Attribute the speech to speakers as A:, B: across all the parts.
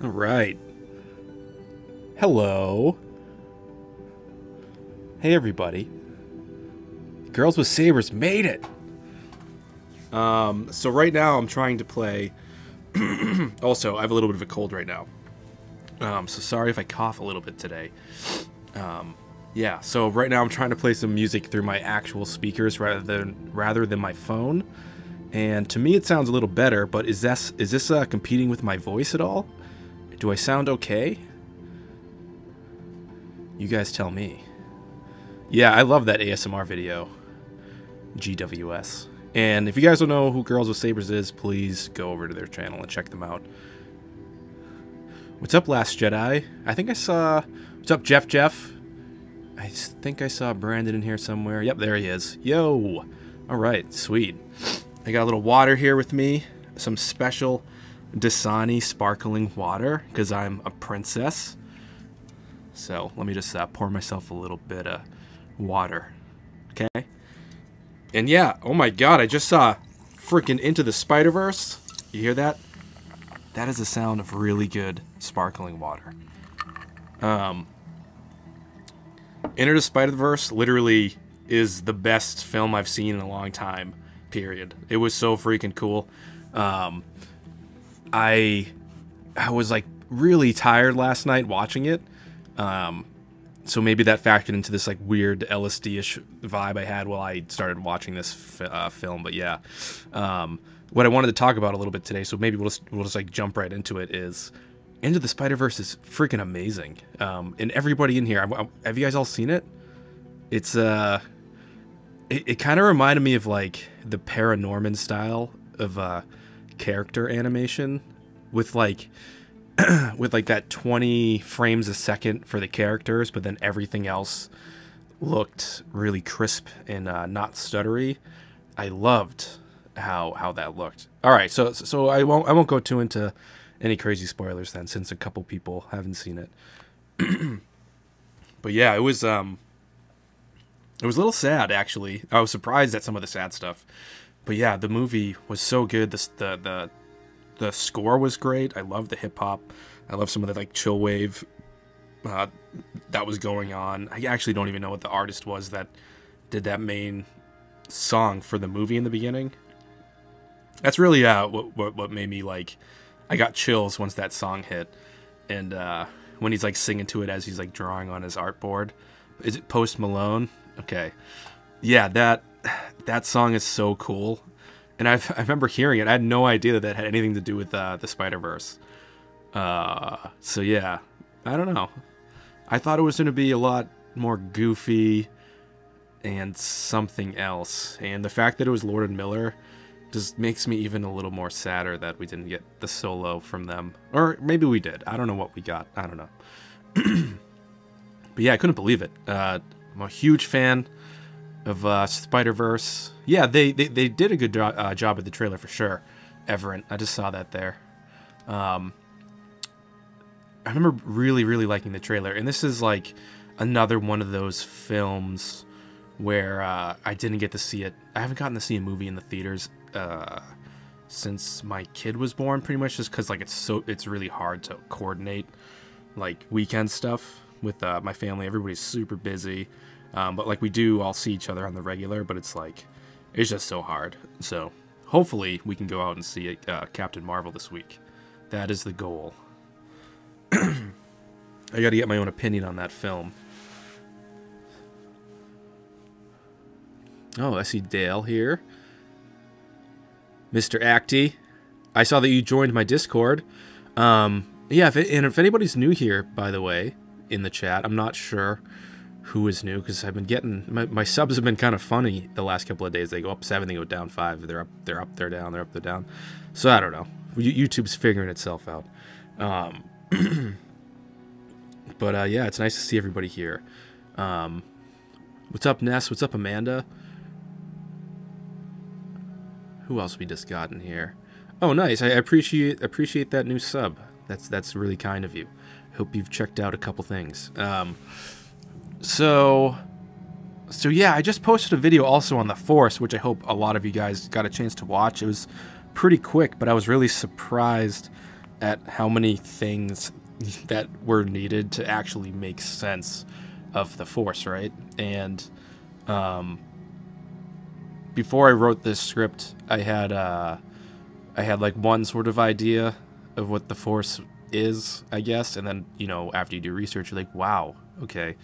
A: All right. Hello. Hey, everybody. Girls with Sabers made it. So right now I'm trying to play. Also, I have a little bit of a cold right now. So sorry if I cough a little bit today. Yeah. So right now I'm trying to play some music through my actual speakers rather than my phone. And to me, it sounds a little better. But is this competing with my voice at all? Do I sound okay? You guys tell me. Yeah, I love that ASMR video. GWS. And if you guys don't know who Girls with Sabers is, please go over to their channel and check them out. What's up, Last Jedi? I think I saw... What's up, Jeff? I think I saw Brandon in here somewhere. Yep, there he is. Yo! Alright, sweet. I got a little water here with me. Some special Dasani sparkling water, because I'm a princess. So, let me just pour myself a little bit of water. Okay? And yeah, oh my god, I just saw freaking Into the Spider-Verse. You hear that? That is the sound of really good sparkling water. Into the Spider-Verse literally is the best film I've seen in a long time, period. It was so freaking cool. I was like really tired last night watching it. So maybe that factored into this like weird LSD-ish vibe I had while I started watching this film. But yeah, what I wanted to talk about a little bit today, so maybe we'll just like jump right into it, is Into the Spider-Verse is freaking amazing. And everybody in here, have you guys all seen it? It's it kind of reminded me of like the Paranorman style of character animation with like that 20 frames a second for the characters, but then everything else looked really crisp and not stuttery. I loved how that looked. All right, so I won't go too into any crazy spoilers then, since a couple people haven't seen it. But yeah, it was a little sad actually. I was surprised at some of the sad stuff. But yeah, the movie was so good. The score was great. I love the hip hop. I love some of the like chill wave that was going on. I actually don't even know what the artist was that did that main song for the movie in the beginning. That's really what made me like. I got chills once that song hit, and when he's like singing to it as he's like drawing on his artboard. Is it Post Malone? Okay, yeah, that song is so cool. And I remember hearing it. I had no idea that had anything to do with the Spider-Verse. So yeah, I don't know. I thought it was going to be a lot more goofy and something else. And the fact that it was Lord and Miller just makes me even a little more sadder that we didn't get the solo from them. Or maybe we did. I don't know what we got. I don't know. But yeah, I couldn't believe it. I'm a huge fan of Spider-Verse. Yeah, they did a good job with the trailer for sure. Everett, I just saw that there. I remember really, really liking the trailer. And this is like another one of those films where I didn't get to see it. I haven't gotten to see a movie in the theaters since my kid was born, pretty much just because like it's really hard to coordinate like weekend stuff with my family. Everybody's super busy. But like we do all see each other on the regular, but it's just so hard. So hopefully we can go out and see Captain Marvel this week. That is the goal. I got to get my own opinion on that film. Oh, I see Dale here. Mr. Acty, I saw that you joined my Discord. Yeah, if anybody's new here, by the way, in the chat, I'm not sure who is new, because I've been getting my subs have been kind of funny the last couple of days. They go up 7, they go down 5. They're up, they're down, they're up, they're down. So I don't know. YouTube's figuring itself out. But yeah, it's nice to see everybody here. What's up, Ness? What's up, Amanda? Who else we just got in here? Oh, nice. I appreciate that new sub. That's really kind of you. Hope you've checked out a couple things. So yeah, I just posted a video also on the Force, which I hope a lot of you guys got a chance to watch. It was pretty quick, but I was really surprised at how many things that were needed to actually make sense of the Force, right? And before I wrote this script, I had like one sort of idea of what the Force is, I guess, and then, you know, after you do research, you're like, wow, okay,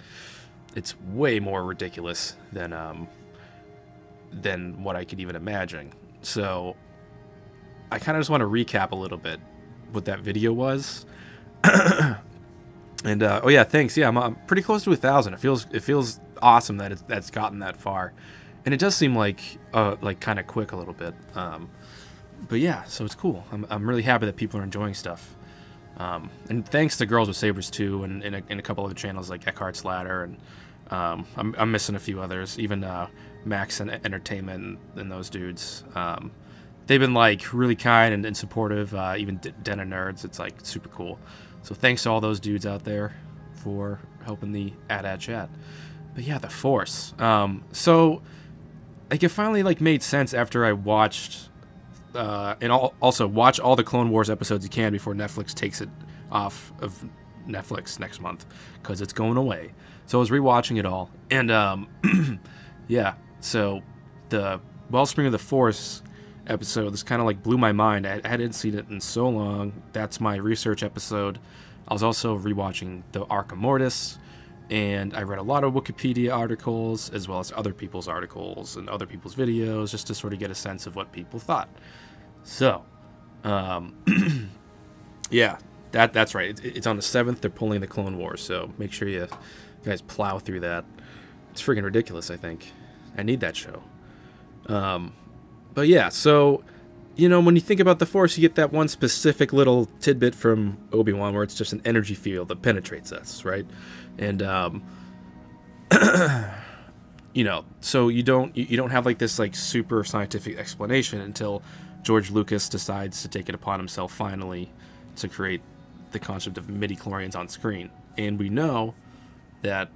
A: it's way more ridiculous than what I could even imagine. So I kind of just want to recap a little bit what that video was. And oh yeah, thanks. Yeah, I'm pretty close to 1,000. It feels awesome that that's gotten that far, and it does seem like kind of quick a little bit. But yeah, so it's cool. I'm really happy that people are enjoying stuff. And thanks to Girls with Sabers too, and a couple other channels like Eckhart's Ladder, and I'm missing a few others, even Max and Entertainment and those dudes. They've been like really kind and supportive. Even Den of Nerds, it's like super cool. So thanks to all those dudes out there for helping the ad chat. But yeah, the Force. So like it finally like made sense after I watched and also watch all the Clone Wars episodes you can before Netflix takes it off of Netflix next month, because it's going away. So I was rewatching it all, and yeah. So the Wellspring of the Force episode, this kind of like blew my mind. I hadn't seen it in so long. That's my research episode. I was also rewatching the Arc of Mortis, and I read a lot of Wikipedia articles as well as other people's articles and other people's videos, just to sort of get a sense of what people thought. So yeah, that's right. It's on the 7th. They're pulling the Clone Wars, so make sure you guys plow through that. It's freaking ridiculous. I think I need that show. But yeah, so, you know, when you think about the Force, you get that one specific little tidbit from Obi-Wan where it's just an energy field that penetrates us, right? And, you know, so you don't have like this like super scientific explanation until George Lucas decides to take it upon himself finally to create the concept of midi-chlorians on screen. And we know that,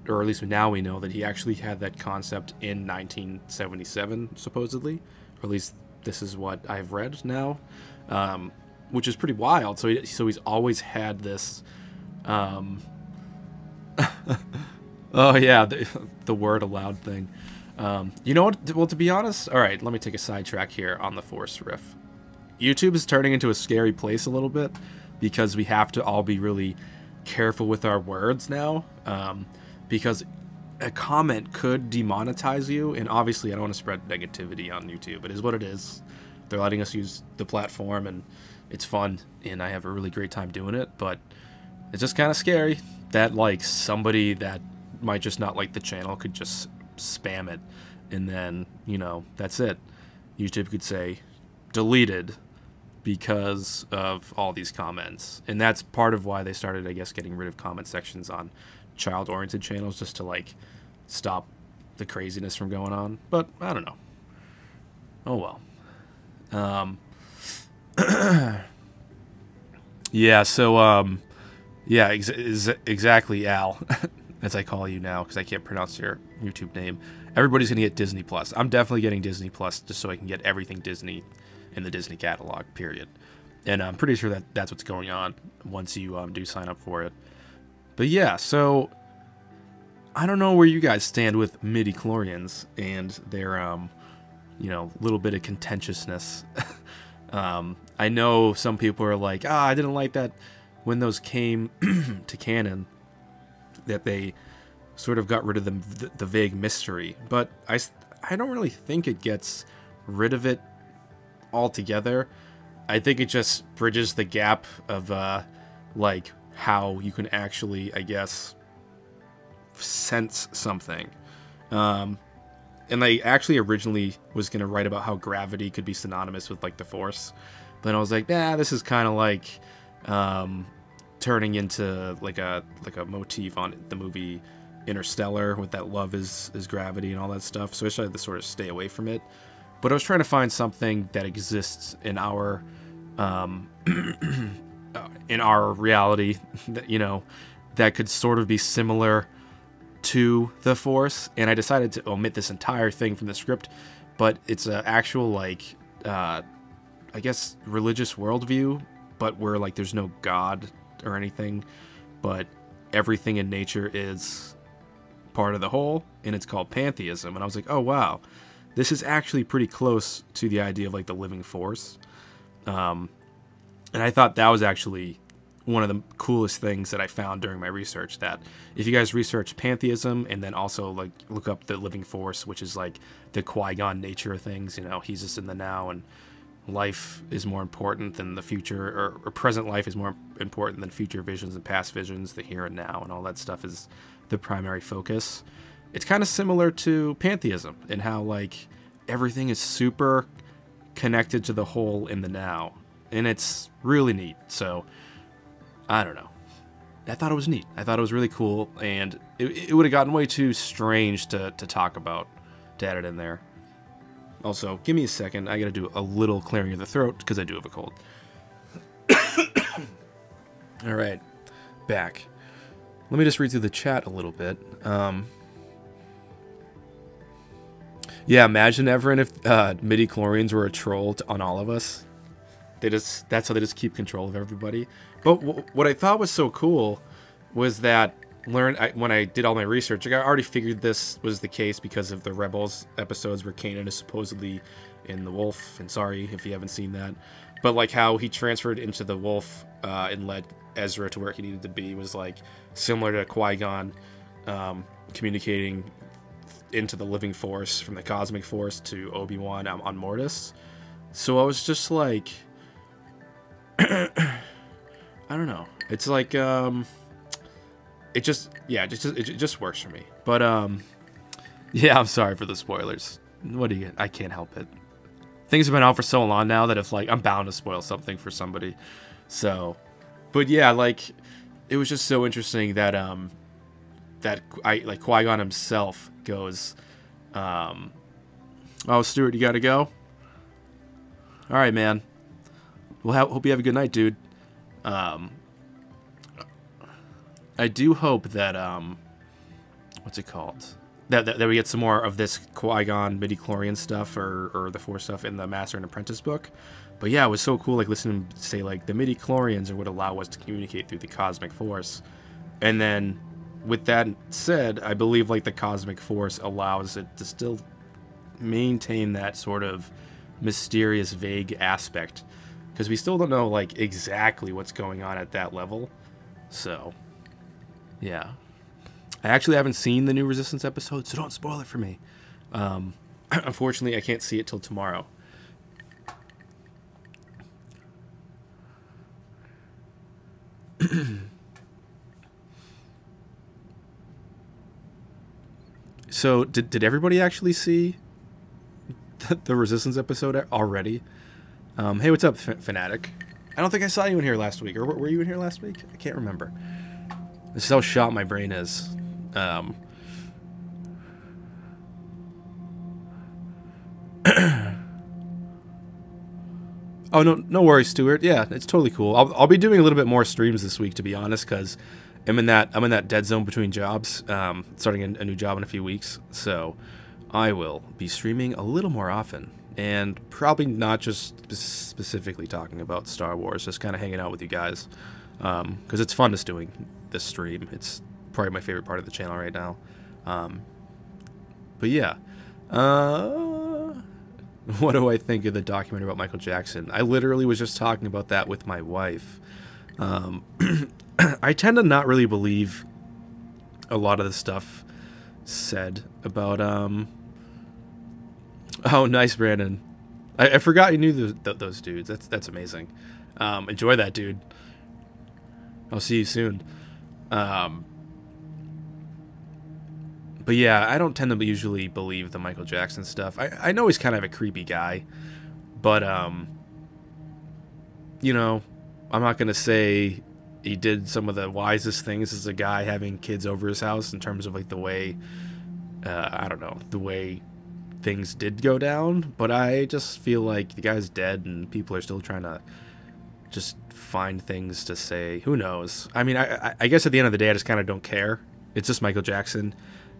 A: or at least now we know that he actually had that concept in 1977, supposedly, or at least this is what I've read now, which is pretty wild. So he's always had this. Oh yeah, the word aloud thing. You know what? Well, to be honest, all right, let me take a sidetrack here on the Force riff. YouTube is turning into a scary place a little bit because we have to all be really careful with our words now. Because a comment could demonetize you, and obviously I don't want to spread negativity on YouTube. It is what it is. They're letting us use the platform, and it's fun, and I have a really great time doing it, but it's just kind of scary that like somebody that might just not like the channel could just spam it, and then, you know, that's it. YouTube could say deleted because of all these comments, and that's part of why they started, I guess, getting rid of comment sections on child-oriented channels, just to like stop the craziness from going on. But I don't know. Oh well. Yeah. So yeah. Exactly, Al, as I call you now because I can't pronounce your YouTube name. Everybody's gonna get Disney Plus. I'm definitely getting Disney Plus just so I can get everything Disney in the Disney catalog. Period. And I'm pretty sure that that's what's going on once you do sign up for it. But yeah, so I don't know where you guys stand with midi-chlorians and their, you know, little bit of contentiousness. I know some people are like, I didn't like that when those came to canon, that they sort of got rid of the vague mystery. But I don't really think it gets rid of it altogether. I think it just bridges the gap of, like, how you can actually, I guess, sense something. And I actually originally was going to write about how gravity could be synonymous with, like, the Force. But then I was like, this is kind of like turning into, like a motif on the movie Interstellar with that love is gravity and all that stuff. So I decided to sort of stay away from it. But I was trying to find something that exists in our reality that, you know, that could sort of be similar to the Force, and I decided to omit this entire thing from the script, but it's an actual, like, I guess, religious worldview but where like there's no God or anything, but everything in nature is part of the whole, and it's called pantheism. And I was like, oh wow, this is actually pretty close to the idea of like the living force. And I thought that was actually one of the coolest things that I found during my research, that if you guys research pantheism and then also like look up the living force, which is like the Qui-Gon nature of things, he's just in the now, and life is more important than the future, or present life is more important than future visions and past visions, the here and now, and all that stuff is the primary focus. It's kind of similar to pantheism in how like everything is super connected to the whole in the now, and it's really neat. So I don't know, I thought it was neat. I thought it was really cool, and it would have gotten way too strange to talk about, to add it in there. Also, give me a second, I gotta do a little clearing of the throat because I do have a cold. Alright, back. Let me just read through the chat a little bit. Yeah, imagine, Everin, if Midi-Chlorians were a troll on all of us. That's how they just keep control of everybody. But what I thought was so cool was that when I did all my research, I already figured this was the case because of the Rebels episodes where Kanan is supposedly in the Wolf. And sorry if you haven't seen that. But like how he transferred into the Wolf and led Ezra to where he needed to be was like similar to Qui-Gon communicating into the living force from the cosmic force to Obi-Wan on Mortis. So I was just like, I don't know. It's like it just works for me. But yeah, I'm sorry for the spoilers. I can't help it. Things have been out for so long now that if like I'm bound to spoil something for somebody. So, but yeah, like it was just so interesting that Qui-Gon himself goes, oh, Stuart, you gotta go? All right, man. Well, hope you have a good night, dude. I do hope that, what's it called? That we get some more of this Qui-Gon Midi-Chlorian stuff or the Force stuff in the Master and Apprentice book. But yeah, it was so cool, like, listening to say, like, the Midi-Chlorians are what allow us to communicate through the Cosmic Force. And then, with that said, I believe, like, the Cosmic Force allows it to still maintain that sort of mysterious, vague aspect. Because we still don't know, like, exactly what's going on at that level. So, yeah. I actually haven't seen the new Resistance episode, so don't spoil it for me. Unfortunately, I can't see it till tomorrow. So, did everybody actually see the Resistance episode already? Hey, what's up, Fanatic? I don't think I saw you in here last week. Or were you in here last week? I can't remember. This is how shot my brain is. Oh, no worries, Stuart. Yeah, it's totally cool. I'll be doing a little bit more streams this week, to be honest, because I'm in that dead zone between jobs. Starting a new job in a few weeks, so I will be streaming a little more often, and probably not just specifically talking about Star Wars, just kind of hanging out with you guys, because it's fun just doing this stream. It's probably my favorite part of the channel right now. But yeah. What do I think of the documentary about Michael Jackson? I literally was just talking about that with my wife. I tend to not really believe a lot of the stuff said about... Oh, nice, Brandon. I forgot you knew those dudes. That's amazing. Enjoy that, dude. I'll see you soon. But yeah, I don't tend to usually believe the Michael Jackson stuff. I know he's kind of a creepy guy, but you know, I'm not gonna say he did some of the wisest things as a guy having kids over his house in terms of like the way, I don't know, the way things did go down. But I just feel like the guy's dead and people are still trying to just find things to say. Who knows? I mean, I guess at the end of the day, I just kind of don't care. It's just Michael Jackson.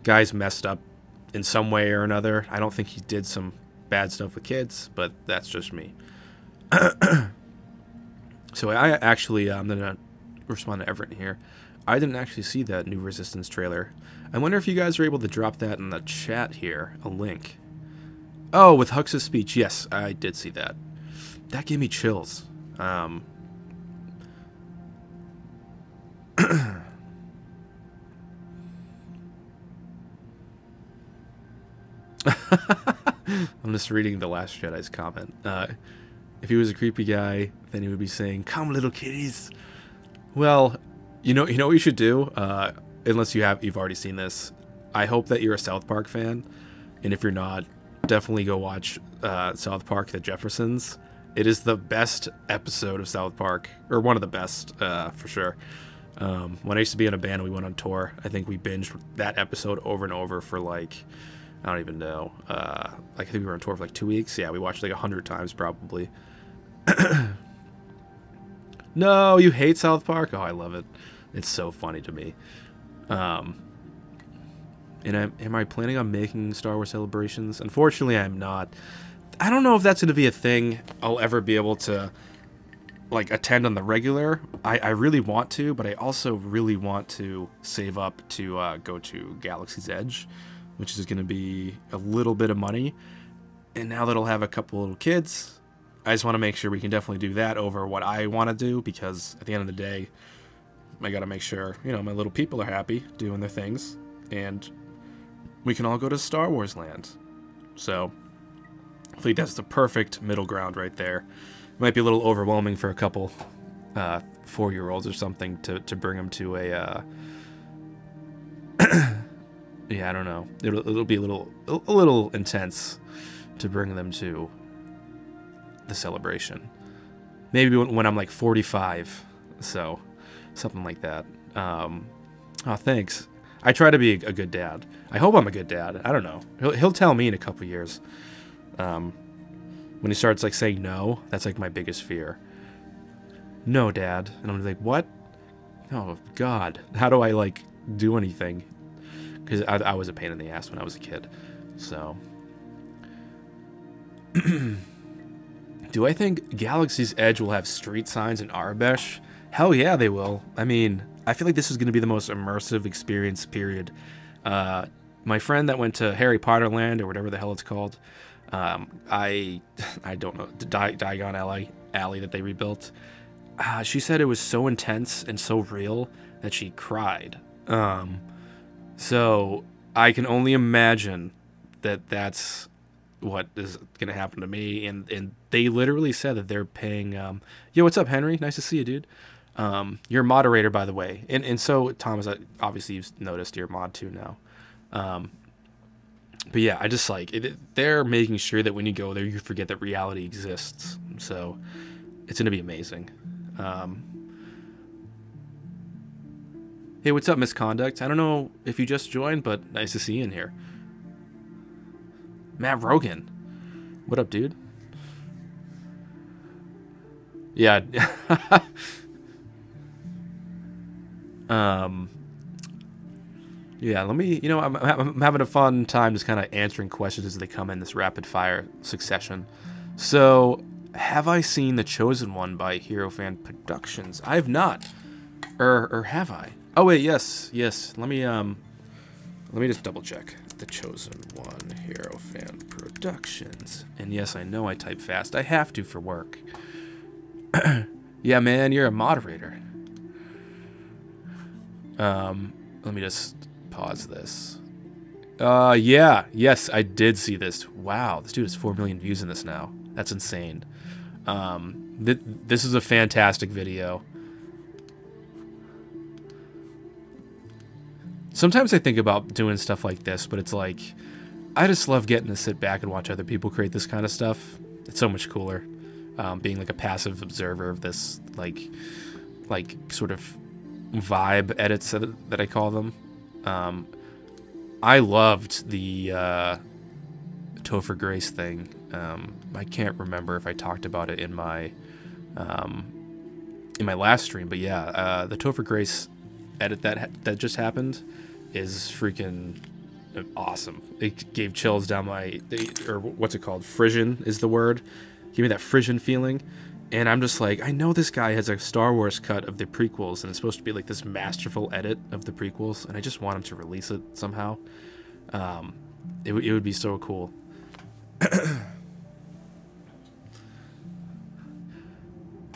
A: Guy's messed up in some way or another. I don't think he did some bad stuff with kids, but that's just me. So I actually, I'm going to respond to Everett here. I didn't actually see that new Resistance trailer. I wonder if you guys are able to drop that in the chat here, a link. Oh, with Hux's speech. Yes, I did see that. That gave me chills. I'm just reading the Last Jedi's comment. If he was a creepy guy, then he would be saying, "Come, little kitties." Well, you know what you should do. Unless you've already seen this. I hope that you're a South Park fan, and if you're not, definitely go watch South Park: The Jeffersons. It is the best episode of South Park, or one of the best, for sure. When I used to be in a band, we went on tour. I think we binged that episode over and over for like, I don't even know. I think we were on tour for like 2 weeks. Yeah, we watched like 100 times probably. No, you hate South Park? Oh, I love it. It's so funny to me. And am I planning on making Star Wars celebrations? Unfortunately, I'm not. I don't know if that's going to be a thing I'll ever be able to like attend on the regular. I really want to, but I also really want to save up to go to Galaxy's Edge, which is going to be a little bit of money. And now that I'll have a couple little kids, I just want to make sure we can definitely do that over what I want to do, because at the end of the day, I got to make sure, my little people are happy doing their things, and we can all go to Star Wars land. So I think that's the perfect middle ground right there. It might be a little overwhelming for a couple 4-year-olds or something to bring them to a yeah, I don't know. It'll be a little intense to bring them to the celebration. Maybe when I'm like 45, so something like that. Oh, thanks. I try to be a good dad. I hope I'm a good dad. I don't know. He'll tell me in a couple years. When he starts like saying no, that's like my biggest fear. No, Dad. And I'm like, what? Oh God, how do I like do anything? Because I was a pain in the ass when I was a kid. So, do I think Galaxy's Edge will have street signs in Arabesh? Hell yeah, they will. I mean, I feel like this is going to be the most immersive experience, period. My friend that went to Harry Potter Land, or whatever the hell it's called, I don't know, Diagon Alley that they rebuilt. She said it was so intense and so real that she cried. So I can only imagine that that's what is going to happen to me. And they literally said that they're paying, yo, what's up, Henry? Nice to see you, dude. You're a moderator, by the way. And so, Thomas, obviously you've noticed you're a mod too now. But yeah, I just like it. They're making sure that when you go there, you forget that reality exists. So it's going to be amazing. Hey, what's up, Misconduct? I don't know if you just joined, but nice to see you in here. Matt Rogan. What up, dude? Yeah. Yeah, let me, I'm having a fun time just kind of answering questions as they come in this rapid fire succession. So, have I seen The Chosen One by Hero Fan Productions? I have not. Or have I? Oh wait, yes. Let me just double check. The Chosen One, Hero Fan Productions. And yes, I know I type fast. I have to for work. Yeah, man, you're a moderator. Let me just pause this. Yes, I did see this. Wow, this dude has 4 million views in this now. That's insane. This is a fantastic video. Sometimes I think about doing stuff like this, but it's like, I just love getting to sit back and watch other people create this kind of stuff. It's so much cooler. Being like a passive observer of this, like sort of vibe edits that I call them. I loved the Topher Grace thing. I can't remember if I talked about it in my last stream, but yeah, the Topher Grace edit that just happened is freaking awesome. It gave chills down or what's it called? Frisian is the word. Give me that Frisian feeling. And I'm just like, I know this guy has a Star Wars cut of the prequels, and it's supposed to be like this masterful edit of the prequels, and I just want him to release it somehow. It would be so cool.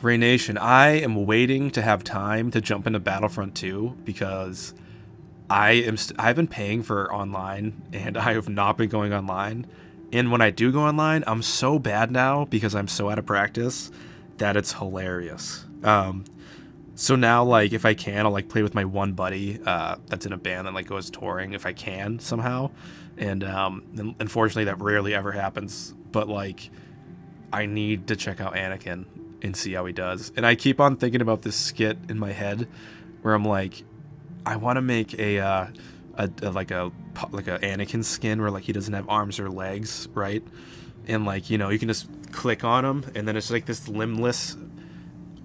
A: Ray Nation, I am waiting to have time to jump into Battlefront 2 because I've been paying for online, and I have not been going online. And when I do go online, I'm so bad now because I'm so out of practice that it's hilarious. So now, like, if I can, I'll like play with my one buddy that's in a band that like goes touring if I can somehow. And unfortunately, that rarely ever happens. But like, I need to check out Anakin and see how he does. And I keep on thinking about this skit in my head where I'm like, I want to make a Anakin skin where like he doesn't have arms or legs, right? And like, you know, you can just click on him, and then it's like this limbless,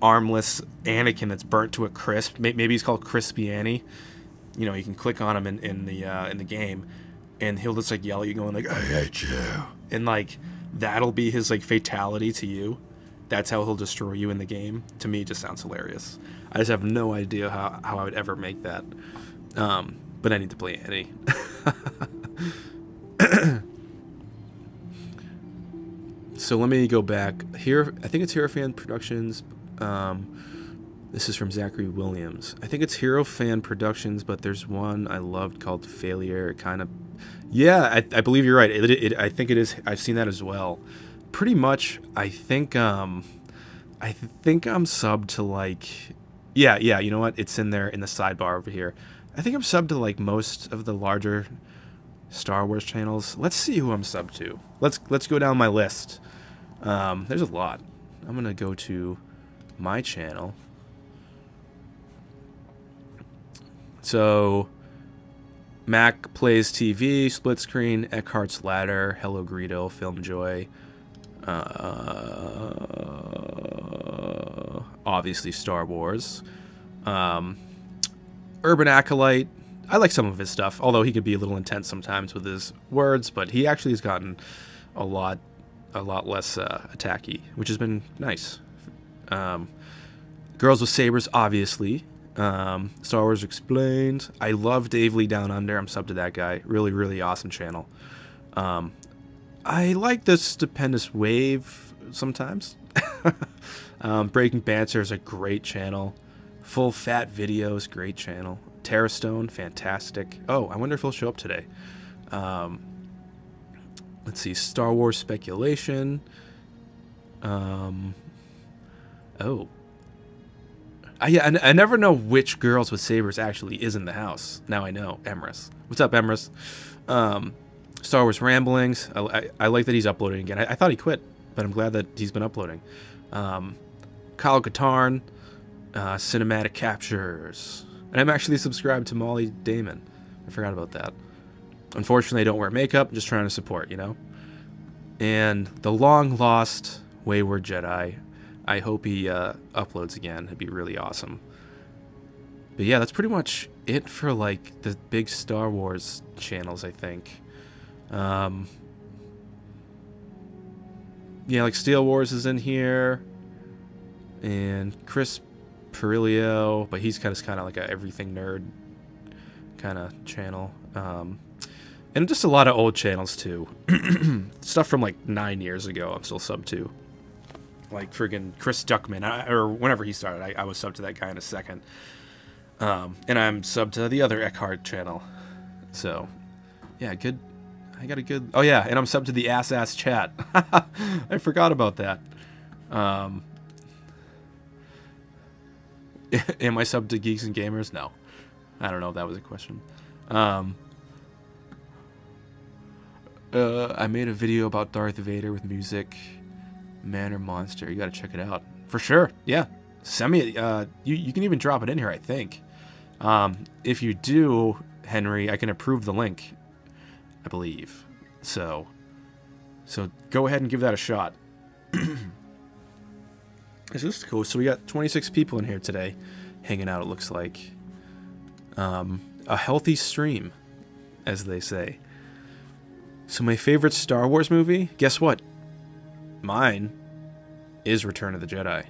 A: armless Anakin that's burnt to a crisp. Maybe he's called Crispy Annie. You know, you can click on him in the game, and he'll just like yell at you, going like, "I hate you," and like that'll be his like fatality to you. That's how he'll destroy you in the game. To me, it just sounds hilarious. I just have no idea how I would ever make that. But I need to play Annie. So let me go back here. I think it's Hero Fan Productions. This is from Zachary Williams. I think it's Hero Fan Productions, but there's one I loved called Failure. Kind of, yeah. I believe you're right. I think it is. I've seen that as well. Pretty much. I think I'm subbed to like. Yeah. You know what? It's in there in the sidebar over here. I think I'm subbed to like most of the larger Star Wars channels. Let's see who I'm subbed to. Let's go down my list. There's a lot. I'm gonna go to my channel. So Mac Plays TV, Split Screen, Eckhart's Ladder, Hello Greedo, Film Joy, obviously Star Wars, Urban Acolyte. I like some of his stuff, although he could be a little intense sometimes with his words, but he actually has gotten a lot less attacky, which has been nice. Girls with Sabers, obviously. Star Wars Explained. I love Dave Lee Down Under. I'm subbed to that guy. Really, really awesome channel. I like the Stupendous Wave sometimes. Breaking Banter is a great channel. Full Fat Videos, great channel. Terra Stone, fantastic. Oh, I wonder if he'll show up today. Let's see, Star Wars Speculation. I never know which Girls with Sabers actually is in the house. Now I know. Emrys. What's up, Emrys? Star Wars Ramblings. I like that he's uploading again. I thought he quit, but I'm glad that he's been uploading. Kyle Katarn. Cinematic Captures. And I'm actually subscribed to Molly Damon. I forgot about that. Unfortunately, I don't wear makeup. I'm just trying to support, you know? And the long-lost Wayward Jedi. I hope he uploads again. It'd be really awesome. But yeah, that's pretty much it for, like, the big Star Wars channels, I think. Yeah, like, Steel Wars is in here. And Chris Perilio, but he's kind of like a everything nerd kind of channel. And just a lot of old channels, too. Stuff from, like, 9 years ago I'm still subbed to. Like, friggin' Chris Duckman, or whenever he started, I was subbed to that guy in a second. And I'm subbed to the other Eckhart channel. So, yeah, good. I got a good... Oh, yeah, and I'm subbed to the Ass Chat. I forgot about that. Am I subbed to Geeks and Gamers? No. I don't know if that was a question. I made a video about Darth Vader with music. Man or Monster. You gotta check it out. For sure. Yeah. Send me it. You can even drop it in here, I think. If you do, Henry, I can approve the link, I believe. So go ahead and give that a shot. It's just cool. So we got 26 people in here today hanging out, it looks like. A healthy stream, as they say. So my favorite Star Wars movie? Guess what? Mine is Return of the Jedi.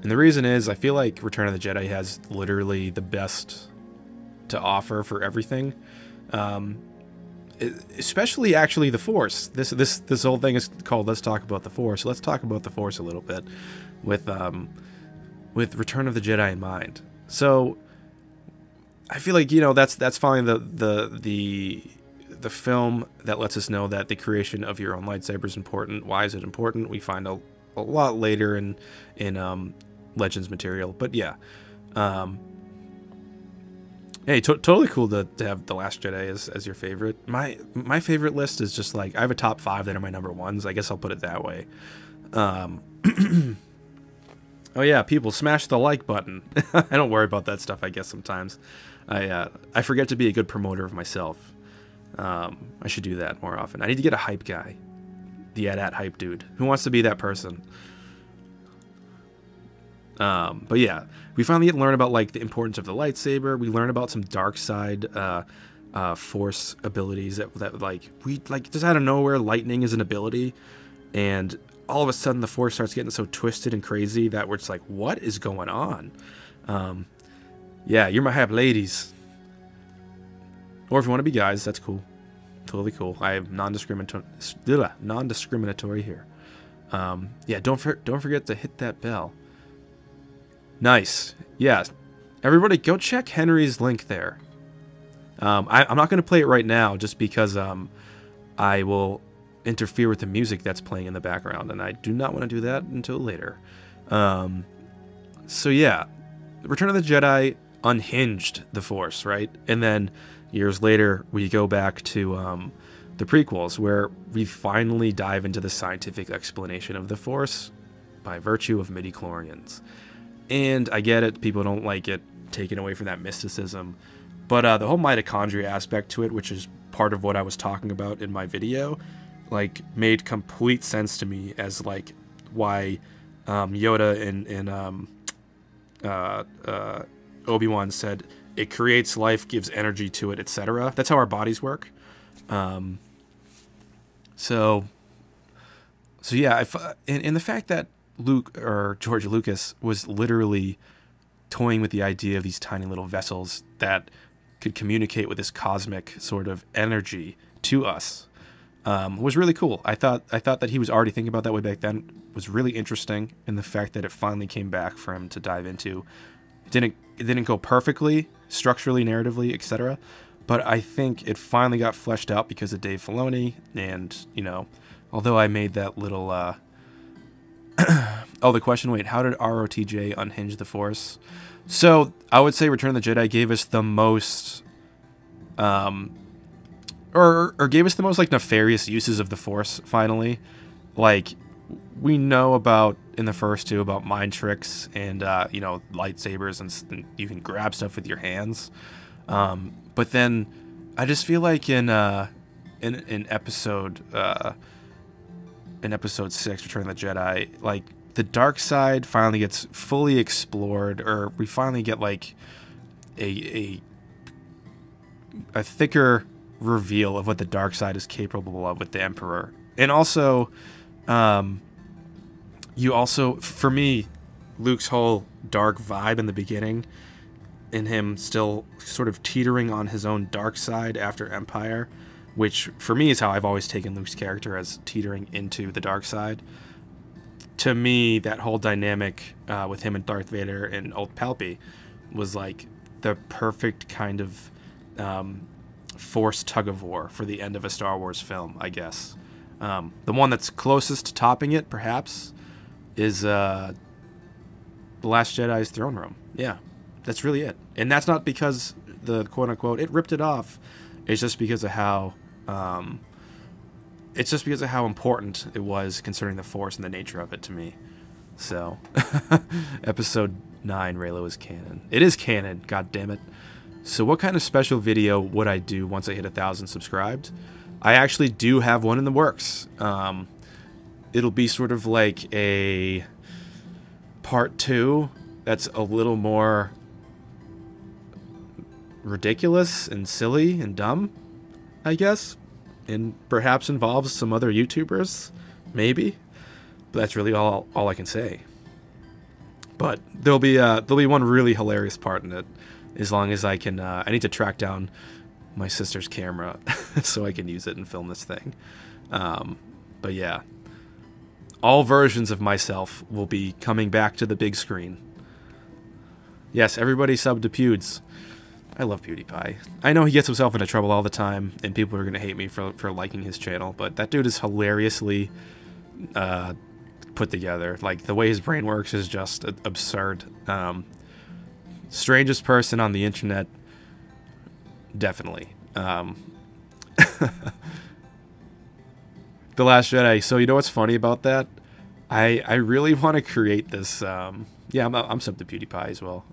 A: And the reason is, I feel like Return of the Jedi has literally the best to offer for everything. Especially, actually, the Force. This whole thing is called "Let's Talk About the Force." So let's talk about the Force a little bit, with Return of the Jedi in mind. So, I feel like, you know, that's finally the film that lets us know that the creation of your own lightsaber is important. Why is it important? We find a lot later in Legends material, but yeah. Hey, totally cool to have The Last Jedi as your favorite. My favorite list is just like, I have a top 5 that are my number ones. I guess I'll put it that way. Oh yeah, people, smash the like button. I don't worry about that stuff, I guess, sometimes. I forget to be a good promoter of myself. I should do that more often. I need to get a hype guy. The at hype dude. Who wants to be that person? But yeah, we finally get to learn about like the importance of the lightsaber. We learn about some dark side force abilities that like, we like, just out of nowhere, lightning is an ability, and all of a sudden the force starts getting so twisted and crazy that we're just like, what is going on? Yeah, you're my hype ladies, or if you want to be guys, that's cool, totally cool. I am non-discriminatory here. Yeah, don't forget to hit that bell. Nice. Yeah. Everybody go check Henry's link there. I'm not going to play it right now just because I will interfere with the music that's playing in the background, and I do not want to do that until later. So yeah, Return of the Jedi unhinged the Force, right? And then years later, we go back to the prequels, where we finally dive into the scientific explanation of the Force by virtue of midi-chlorians. And I get it, people don't like it taken away from that mysticism, but the whole mitochondria aspect to it, which is part of what I was talking about in my video, like, made complete sense to me as like why Yoda and Obi-Wan said it creates life, gives energy to it, etc. That's how our bodies work. So yeah, and the fact that Luke, or George Lucas, was literally toying with the idea of these tiny little vessels that could communicate with this cosmic sort of energy to us, was really cool. I thought that he was already thinking about that way back then was really interesting, and the fact that it finally came back for him to dive into. It didn't go perfectly, structurally, narratively, etc. But I think it finally got fleshed out because of Dave Filoni, and, you know, although I made that little oh, the question, wait, how did ROTJ unhinge the Force? So, I would say Return of the Jedi gave us the most, or gave us the most, like, nefarious uses of the Force, finally. Like, we know about, in the first two, about mind tricks and, you know, lightsabers, and you can grab stuff with your hands. But then, I just feel like in episode 6, Return of the Jedi, like, the dark side finally gets fully explored, or we finally get like a thicker reveal of what the dark side is capable of with the Emperor. And also, for me, Luke's whole dark vibe in the beginning, and him still sort of teetering on his own dark side after Empire, which for me is how I've always taken Luke's character, as teetering into the dark side. To me, that whole dynamic with him and Darth Vader and Old Palpy was like the perfect kind of Force tug of war for the end of a Star Wars film, I guess. The one that's closest to topping it, perhaps, is The Last Jedi's throne room. Yeah, that's really it. And that's not because the quote-unquote, it ripped it off. It's just because of how important it was concerning the Force and the nature of it to me. So, episode 9, Reylo is canon. It is canon, god damn it. So what kind of special video would I do once I hit 1,000 subscribed? I actually do have one in the works. It'll be sort of like a part 2 that's a little more ridiculous and silly and dumb, I guess. and perhaps involves some other YouTubers, maybe. But that's really all I can say. But there'll be one really hilarious part in it, as long as I can. I need to track down my sister's camera so I can use it and film this thing. But yeah, all versions of myself will be coming back to the big screen. Yes, everybody sub to Pewds. I love PewDiePie. I know he gets himself into trouble all the time, and people are going to hate me for liking his channel, but that dude is hilariously put together. Like, the way his brain works is just absurd. Strangest person on the internet, definitely. The Last Jedi. So, you know what's funny about that? I really want to create this... yeah, I'm sub to PewDiePie as well.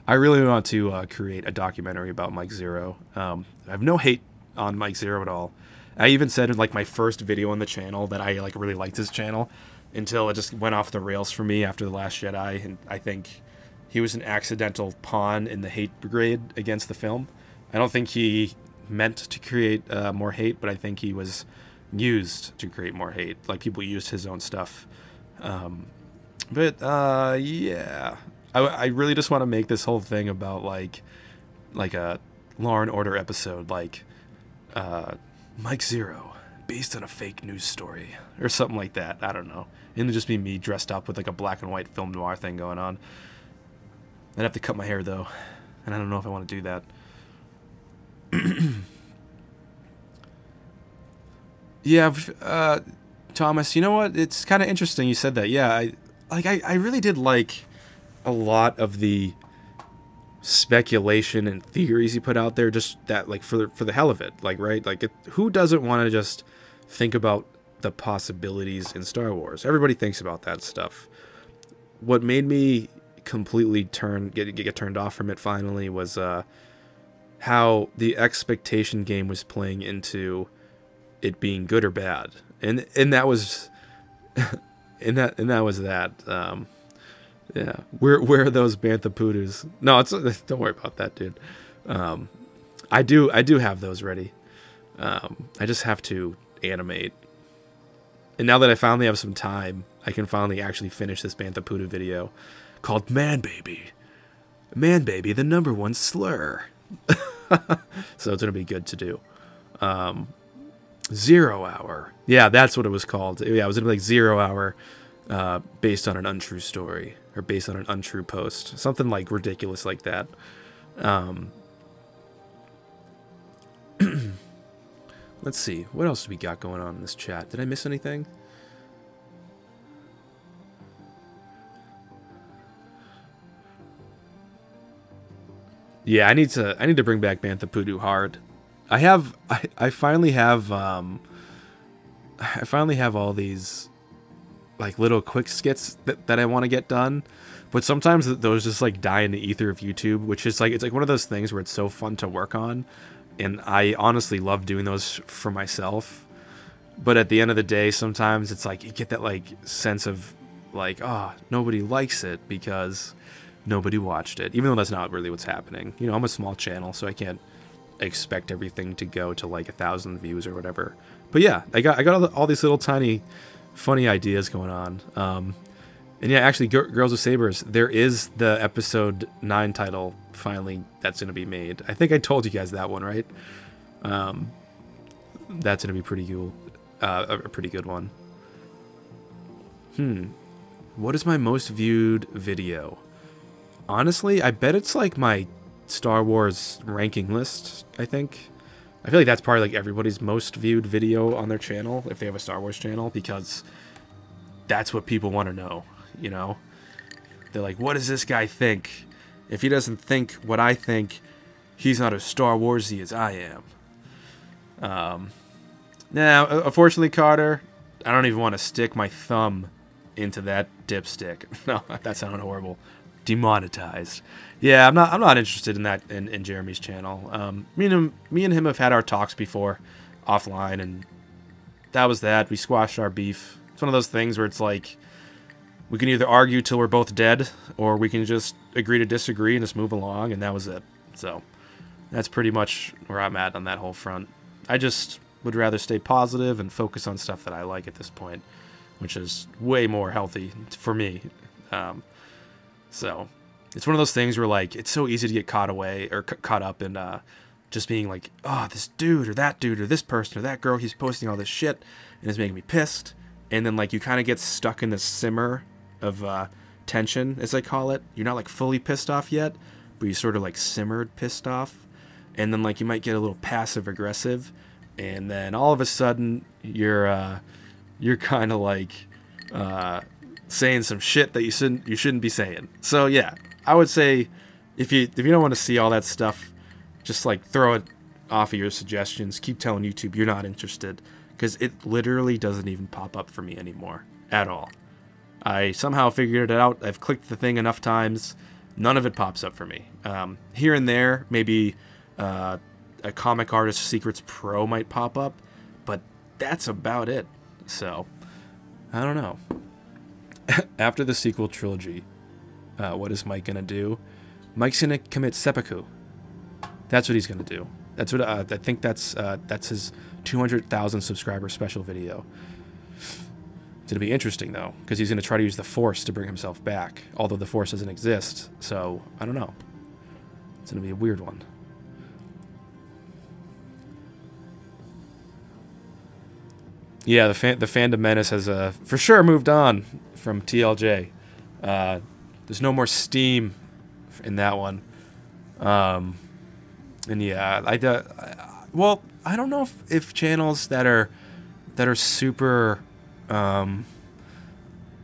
A: I really want to create a documentary about Mike Zero. I have no hate on Mike Zero at all. I even said in like my first video on the channel that I like really liked his channel until it just went off the rails for me after The Last Jedi, and I think he was an accidental pawn in the hate brigade against the film. I don't think he meant to create more hate, but I think he was used to create more hate. Like, people used his own stuff. But yeah, I really just want to make this whole thing about like a Law and Order episode, like Mike Zero, based on a fake news story or something like that. I don't know. It'll just be me dressed up with like a black and white film noir thing going on. I'd have to cut my hair though, and I don't know if I want to do that. Yeah, Thomas, you know what? It's kind of interesting you said that. Yeah, I really did like a lot of the speculation and theories he put out there, just that, like, for the hell of it, like, right? Like, who doesn't want to just think about the possibilities in Star Wars? Everybody thinks about that stuff. What made me completely get turned off from it finally was how the expectation game was playing into it being good or bad, and that was and that was that. Yeah, where are those bantha poodles? No, don't worry about that, dude. I do have those ready. I just have to animate. And now that I finally have some time, I can finally actually finish this bantha poodle video called Man Baby. Man Baby, the #1 slur. So it's gonna be good to do. 0 Hour. Yeah, that's what it was called. Yeah, it was gonna be like 0 Hour, based on an untrue story, or based on an untrue post, something like ridiculous like that. Let's see, what else do we got going on in this chat? Did I miss anything? Yeah, I need to bring back Bantha Poodoo hard. I finally have all these like little quick skits that I want to get done, but sometimes those just like die in the ether of YouTube, which is like, it's like one of those things where it's so fun to work on, and I honestly love doing those for myself. But at the end of the day, sometimes it's like you get that like sense of like, oh, nobody likes it because nobody watched it, even though that's not really what's happening. You know, I'm a small channel, so I can't expect everything to go to like 1,000 views or whatever. But yeah, I got all these little tiny funny ideas going on. And yeah, actually, Girls with Sabers, there is the episode 9 title finally that's going to be made. I think I told you guys that one, right? That's going to be pretty cool. A pretty good one. What is my most viewed video? Honestly, I bet it's like my Star Wars ranking list, I think. I feel like that's probably like everybody's most viewed video on their channel, if they have a Star Wars channel, because that's what people want to know, you know? They're like, what does this guy think? If he doesn't think what I think, he's not as Star Warsy as I am. Now, unfortunately, Carter, I don't even want to stick my thumb into that dipstick. No, that sounded horrible. Demonetized. Yeah, I'm not interested in that in Jeremy's channel. Me and him have had our talks before offline, and that was that. We squashed our beef. It's one of those things where it's like we can either argue till we're both dead, or we can just agree to disagree and just move along, and that was it. So that's pretty much where I'm at on that whole front. I just would rather stay positive and focus on stuff that I like at this point, which is way more healthy for me. So it's one of those things where, like, it's so easy to get caught up in just being like, oh, this dude or this person or that girl, he's posting all this shit and it's making me pissed. And then, like, you kind of get stuck in this simmer of tension, as I call it. You're not, like, fully pissed off yet, but you sort of, like, simmered pissed off. And then, like, you might get a little passive aggressive, and then all of a sudden you're kind of like saying some shit that you shouldn't be saying. So yeah, I would say if you don't want to see all that stuff, just, like, throw it off of your suggestions. Keep telling YouTube you're not interested, because it literally doesn't even pop up for me anymore at all. I somehow figured it out. I've clicked the thing enough times. None of it pops up for me. Here and there, maybe a Comic Artist Secrets Pro might pop up, but that's about it. So, I don't know. After the sequel trilogy, what is Mike going to do? Mike's going to commit seppuku. That's what he's going to do. That's what I think. That's his 200,000 subscriber special video. It's going to be interesting, though, because he's going to try to use the Force to bring himself back, although the Force doesn't exist. So, I don't know. It's going to be a weird one. Yeah, the Fandom Menace has for sure moved on from TLJ. There's no more steam in that one. And yeah, I don't know if channels that are super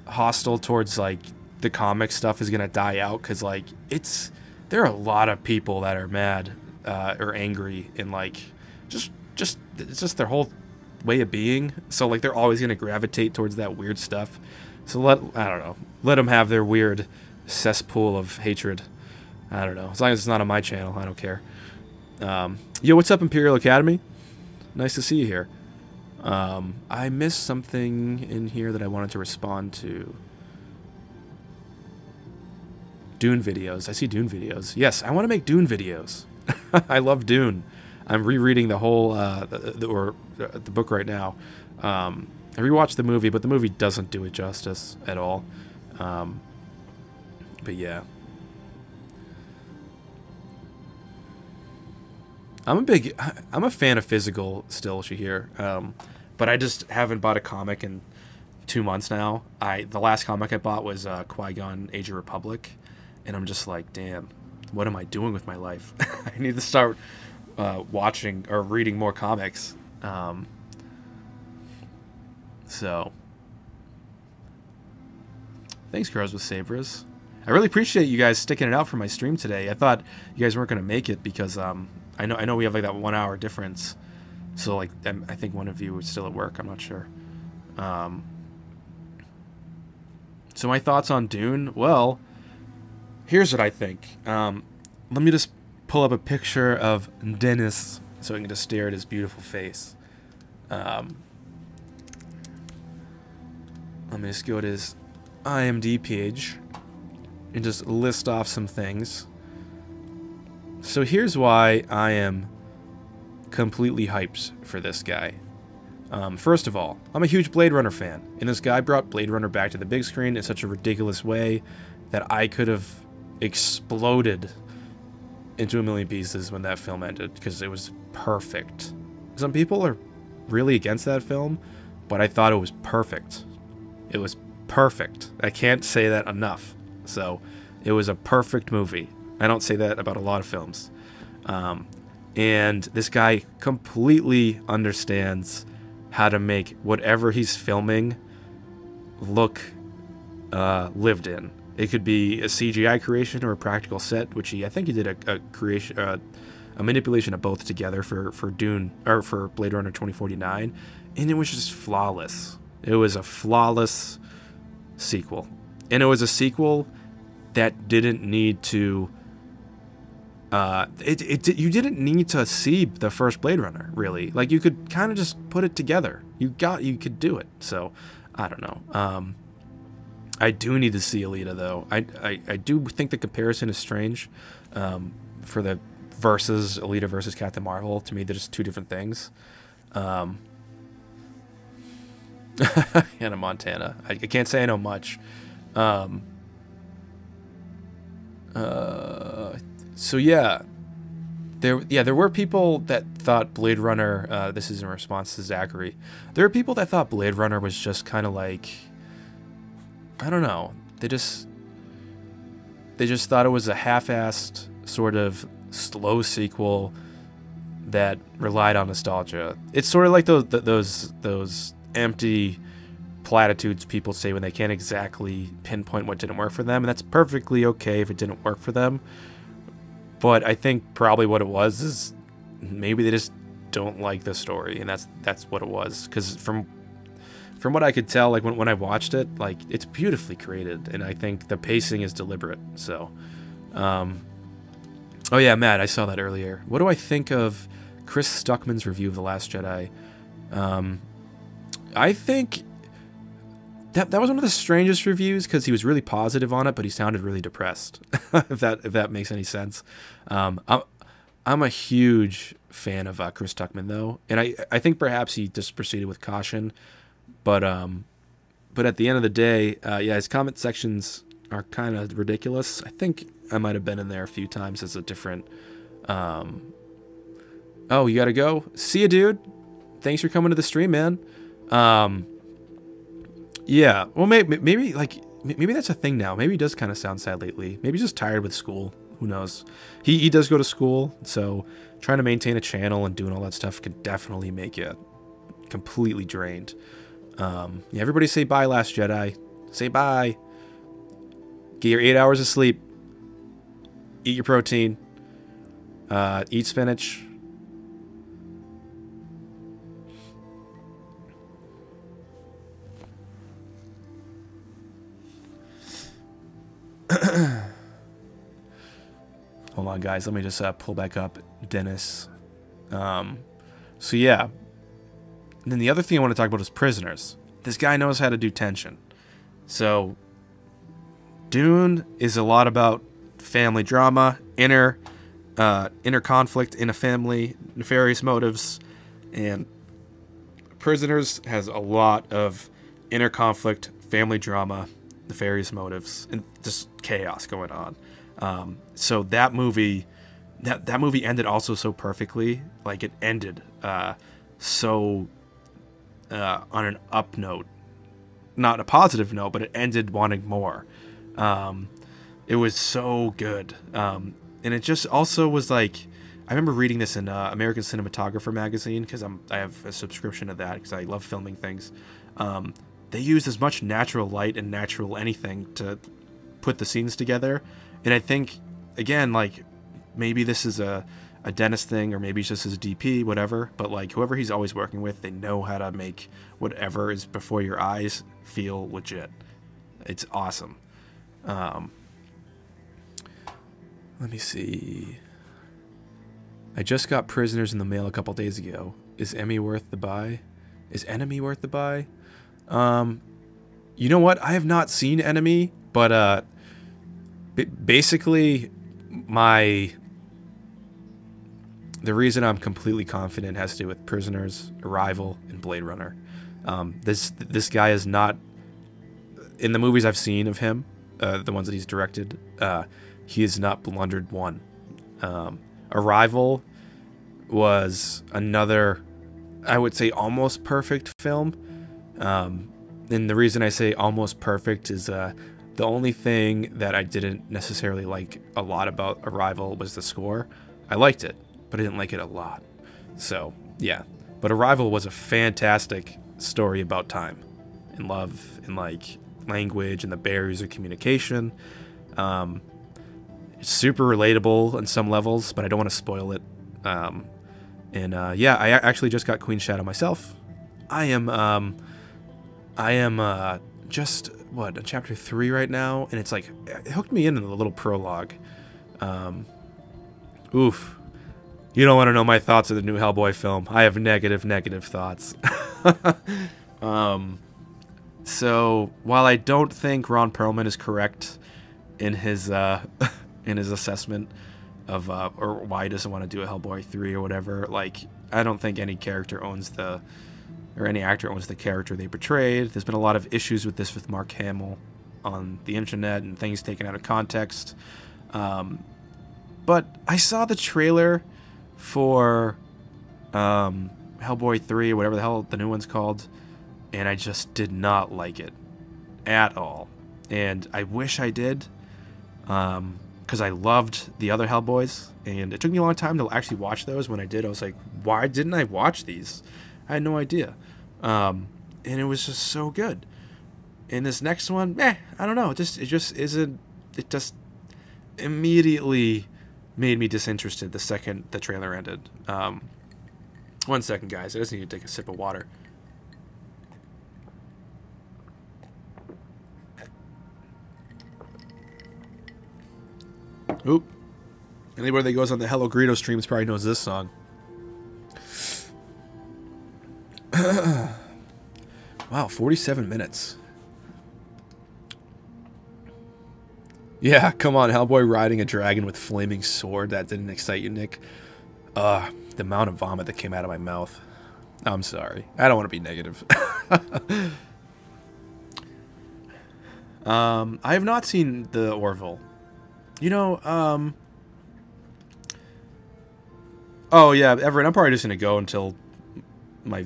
A: hostile towards, like, the comic stuff is gonna die out, because, like, there are a lot of people that are mad or angry, and, like, it's just their whole way of being. So, like, they're always gonna gravitate towards that weird stuff. So let them have their weird cesspool of hatred. I don't know. As long as it's not on my channel, I don't care. Yo, what's up, Imperial Academy? Nice to see you here. I missed something in here that I wanted to respond to. Dune videos. I see Dune videos. Yes, I want to make Dune videos. I love Dune. I'm rereading the whole the book right now. I rewatched the movie, but the movie doesn't do it justice at all. But yeah. I'm a fan of physical still, Shahir. But I just haven't bought a comic in 2 months now. The last comic I bought was Qui-Gon Age of Republic, and I'm just like, damn, what am I doing with my life? I need to start watching or reading more comics. So, thanks, Girls with Sabres. I really appreciate you guys sticking it out for my stream today. I thought you guys weren't going to make it because I know we have, like, that 1 hour difference. So, like, I think one of you was still at work. I'm not sure. So my thoughts on Dune. Well, here's what I think. Let me just pull up a picture of Dennis so I can just stare at his beautiful face. Let me just go to his IMDb page and just list off some things. So here's why I am completely hyped for this guy. First of all, I'm a huge Blade Runner fan, and this guy brought Blade Runner back to the big screen in such a ridiculous way that I could have exploded into a million pieces when that film ended, because it was perfect. Some people are really against that film, but I thought it was perfect. It was perfect. I can't say that enough. So, it was a perfect movie. I don't say that about a lot of films. And this guy completely understands how to make whatever he's filming look lived in. It could be a CGI creation or a practical set, which I think he did a creation, a manipulation of both together for Dune, or for Blade Runner 2049, and it was just flawless. It was a flawless sequel, and it was a sequel that didn't need to. You didn't need to see the first Blade Runner, really. Like, you could kind of just put it together. You could do it. So, I don't know. I do need to see Alita, though. I do think the comparison is strange. For the Alita versus Captain Marvel. To me, they're just two different things. Hannah Montana. I can't say I know much. So yeah, there were people that thought Blade Runner. This is in response to Zachary. There were people that thought Blade Runner was just kind of like, I don't know. They just thought it was a half-assed sort of slow sequel that relied on nostalgia. It's sort of like those empty platitudes people say when they can't exactly pinpoint what didn't work for them, and that's perfectly okay if it didn't work for them. But I think probably what it was is maybe they just don't like the story, and that's what it was. Because from what I could tell, like when I watched it, like it's beautifully created, and I think the pacing is deliberate. So, oh yeah, Matt, I saw that earlier. What do I think of Chris Stuckman's review of The Last Jedi? I think that was one of the strangest reviews because he was really positive on it, but he sounded really depressed. if that makes any sense. I'm a huge fan of Chris Stuckman though, and I think perhaps he just proceeded with caution, but at the end of the day, yeah, his comment sections are kind of ridiculous. I think I might have been in there a few times as a different. Oh, you gotta go. See ya, dude. Thanks for coming to the stream, man. Yeah, well, maybe that's a thing now. Maybe he does kind of sound sad lately. Maybe he's just tired with school. Who knows? He does go to school, so trying to maintain a channel and doing all that stuff could definitely make you completely drained. Yeah, everybody say bye, Last Jedi. Say bye. Get your 8 hours of sleep. Eat your protein. Eat spinach. Hold on, guys. Let me just pull back up Dennis. So yeah. And then the other thing I want to talk about is prisoners. This guy knows how to do tension. So Dune is a lot about family drama, inner conflict in a family, nefarious motives, and Prisoners has a lot of inner conflict, family drama, nefarious motives, and just chaos going on. So that movie ended also so perfectly. Like it ended so on an up note, not a positive note, but it ended wanting more. It was so good, and it just also was like, I remember reading this in American Cinematographer magazine because I have a subscription to that because I love filming things. They used as much natural light and natural anything to put the scenes together, and I think again, like, maybe this is a Dennis thing, or maybe it's just his DP, whatever, but like whoever he's always working with, they know how to make whatever is before your eyes feel legit. It's awesome. Let me see. I just got Prisoners in the mail a couple days ago. Is Emmy worth the buy? Is Enemy worth the buy? You know what? I have not seen Enemy, but basically the reason I'm completely confident has to do with Prisoners, Arrival, and Blade Runner. This guy is not, in the movies I've seen of him, the ones that he's directed, he has not blundered one. Arrival was another, I would say, almost perfect film. And the reason I say almost perfect is the only thing that I didn't necessarily like a lot about Arrival was the score. I liked it, but I didn't like it a lot. So, yeah. But Arrival was a fantastic story about time and love and, like, language and the barriers of communication. It's super relatable on some levels, but I don't want to spoil it. Yeah, I actually just got Queen Shadow myself. I am just, on chapter 3 right now, and it's like, it hooked me in the little prologue. Oof. You don't want to know my thoughts of the new Hellboy film. I have negative thoughts. So, while I don't think Ron Perlman is correct in his assessment of or why he doesn't want to do a Hellboy 3 or whatever, like, I don't think any character or any actor owns the character they portrayed. There's been a lot of issues with this with Mark Hamill on the internet and things taken out of context. But I saw the trailer for Hellboy 3, whatever the hell the new one's called, and I just did not like it at all. And I wish I did, because I loved the other Hellboys, and it took me a long time to actually watch those. When I did, I was like, why didn't I watch these? I had no idea. And it was just so good. And this next one, I don't know. It just isn't. It just immediately made me disinterested the second the trailer ended. 1 second, guys. I just need to take a sip of water. Oop. Anybody that goes on the Hello Greedo streams probably knows this song. Wow, 47 minutes. Yeah, come on, Hellboy riding a dragon with flaming sword. That didn't excite you, Nick? The amount of vomit that came out of my mouth. I'm sorry. I don't want to be negative. I have not seen the Orville. You know, oh yeah, Everett, I'm probably just gonna go until my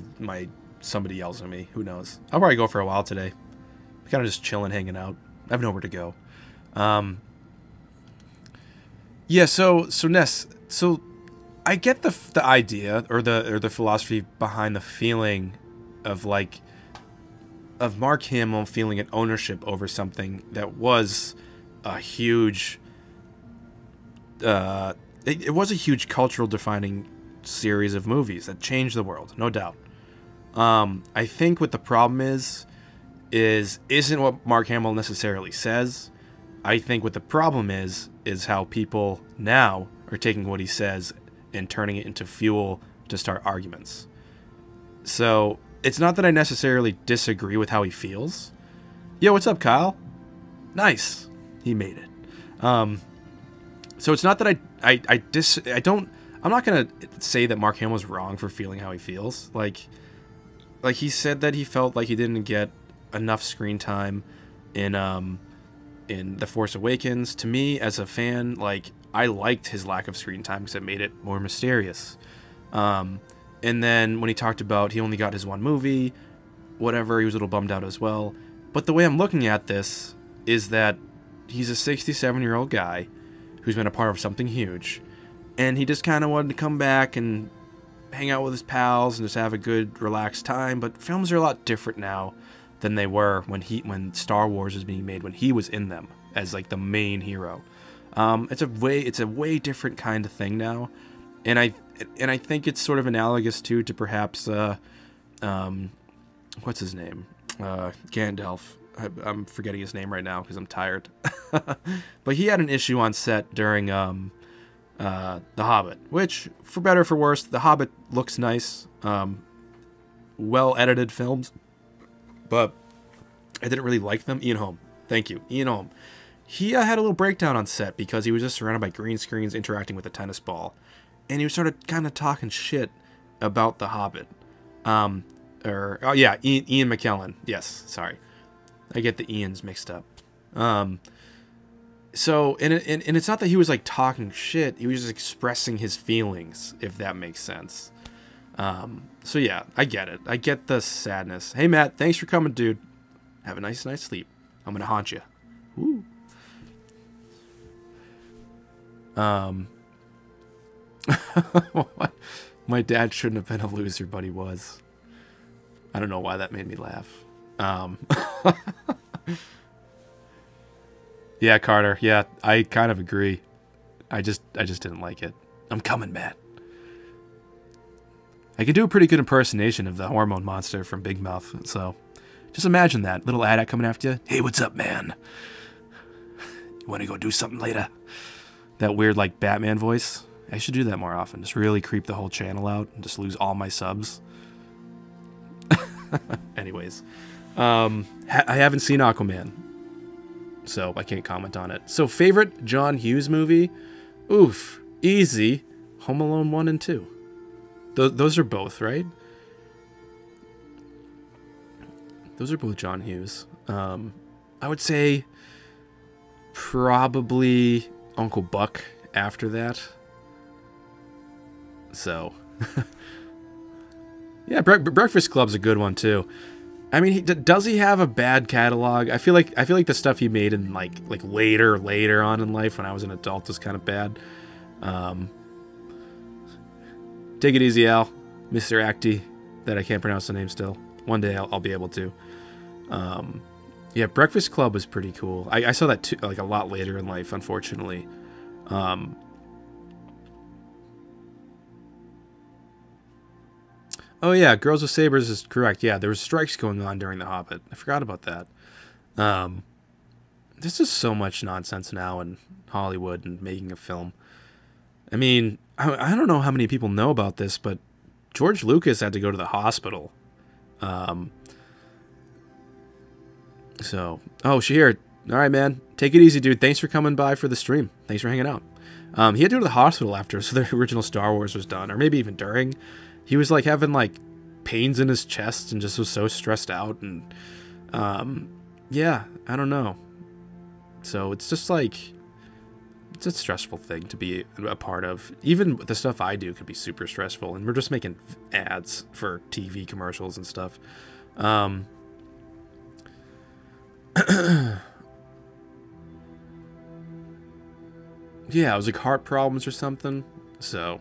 A: somebody yells at me. Who knows? I'll probably go for a while today. Kind of just chilling, hanging out. I have nowhere to go. Yeah, so Ness, so I get the idea or the philosophy behind the feeling of of Mark Hamill feeling an ownership over something that was a huge it was a huge cultural defining series of movies that changed the world, no doubt. I think what the problem isn't what Mark Hamill necessarily says. I think what the problem is how people now are taking what he says and turning it into fuel to start arguments. So it's not that I necessarily disagree with how he feels. Yo, what's up, Kyle? Nice. He made it. So it's not that I'm not going to say that Mark Hamill was wrong for feeling how he feels. Like he said that he felt like he didn't get enough screen time in The Force Awakens. To me, as a fan, I liked his lack of screen time because it made it more mysterious. And then when he talked about he only got his one movie, whatever, he was a little bummed out as well. But the way I'm looking at this is that he's a 67-year-old guy who's been a part of something huge, and he just kind of wanted to come back and hang out with his pals and just have a good, relaxed time. But films are a lot different now than they were when Star Wars was being made, when he was in them as the main hero. It's a way different kind of thing now, and I think it's sort of analogous to perhaps what's his name, Gandalf. I'm forgetting his name right now because I'm tired. But he had an issue on set during The Hobbit, which, for better or for worse, The Hobbit looks nice. Well edited films, but I didn't really like them. Ian Holm, thank you, Ian Holm. He had a little breakdown on set because he was just surrounded by green screens interacting with a tennis ball, and he was sort of kind of talking shit about The Hobbit. Ian McKellen. Yes, sorry. I get the Ians mixed up. So, and it's not that he was talking shit. He was just expressing his feelings, if that makes sense. So yeah, I get it. I get the sadness. Hey Matt, thanks for coming, dude. Have a nice night's sleep. I'm gonna haunt you. Woo. My dad shouldn't have been a loser, but he was. I don't know why that made me laugh. Yeah, Carter. Yeah, I kind of agree. I just didn't like it. I'm coming, Matt. I can do a pretty good impersonation of the hormone monster from Big Mouth, so just imagine that little ad coming after you. Hey, what's up, man? You want to go do something later? That weird Batman voice. I should do that more often. Just really creep the whole channel out and just lose all my subs. Anyways, I haven't seen Aquaman, so I can't comment on it. So, favorite John Hughes movie? Oof, easy. Home Alone 1 and 2. Those are both, right? Those are both John Hughes. I would say probably Uncle Buck after that. So, yeah, Breakfast Club's a good one too. I mean, does he have a bad catalog? I feel like the stuff he made in like later on in life when I was an adult was kind of bad. Take it easy, Al, Mr. Acty, that I can't pronounce the name still. One day I'll be able to. Yeah, Breakfast Club was pretty cool. I saw that too, like a lot later in life, unfortunately. Oh yeah, Girls with Sabers is correct. Yeah, there was strikes going on during The Hobbit. I forgot about that. There's just so much nonsense now in Hollywood and making a film. I mean, I don't know how many people know about this, but George Lucas had to go to the hospital. Shahir, all right, man, take it easy, dude. Thanks for coming by for the stream. Thanks for hanging out. He had to go to the hospital after, so the original Star Wars was done, or maybe even during. He was like having like pains in his chest and just was so stressed out, and yeah, I don't know. So it's just like it's a stressful thing to be a part of. Even the stuff I do could be super stressful, and we're just making ads for TV commercials and stuff. Yeah, it was like heart problems or something. So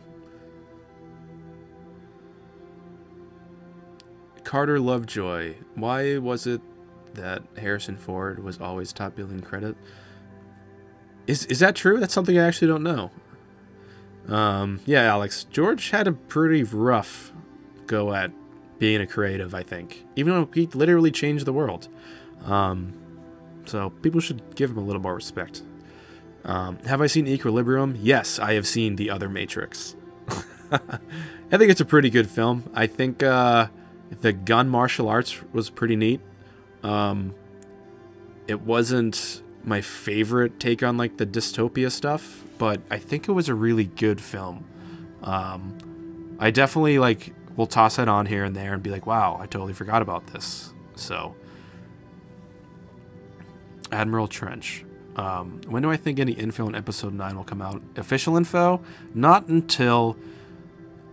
A: Carter Lovejoy. Why was it that Harrison Ford was always top billing credit? Is that true? That's something I actually don't know. Yeah, Alex. George had a pretty rough go at being a creative, I think. Even though he literally changed the world. So people should give him a little more respect. Have I seen Equilibrium? Yes, I have seen The Other Matrix. I think it's a pretty good film. I think the gun martial arts was pretty neat. It wasn't my favorite take on like the dystopia stuff, but I think it was a really good film. I definitely like will toss it on here and there and be like, wow, I totally forgot about this. So Admiral Trench. When do I think any info on episode 9 will come out? Official info? Not until...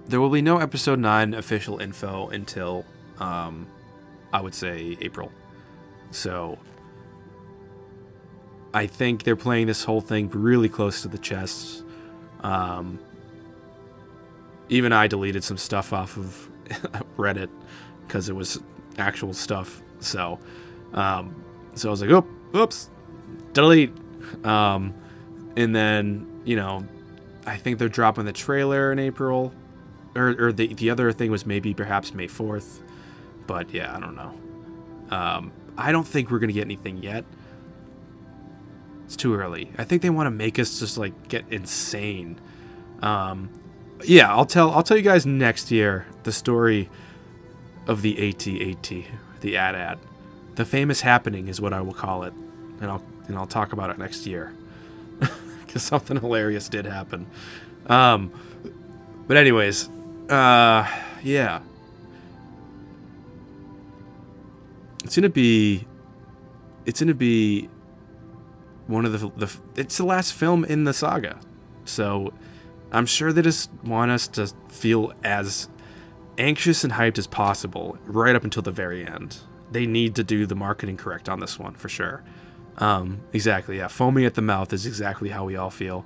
A: There will be no episode 9 official info until, I would say, April. So, I think they're playing this whole thing really close to the chest. Even I deleted some stuff off of Reddit because it was actual stuff. So I was like, oops, delete. And then, I think they're dropping the trailer in April. Or the other thing was perhaps May 4th. But yeah, I don't know. I don't think we're going to get anything yet. It's too early. I think they want to make us just like get insane. Yeah, I'll tell you guys next year the story of the AT-AT, the AT-AT. The famous happening is what I will call it. And I'll talk about it next year. Because something hilarious did happen. But anyways, yeah. It's gonna be one of it's the last film in the saga. So I'm sure they just want us to feel as anxious and hyped as possible right up until the very end. They need to do the marketing correct on this one for sure. Exactly, yeah. Foaming at the mouth is exactly how we all feel.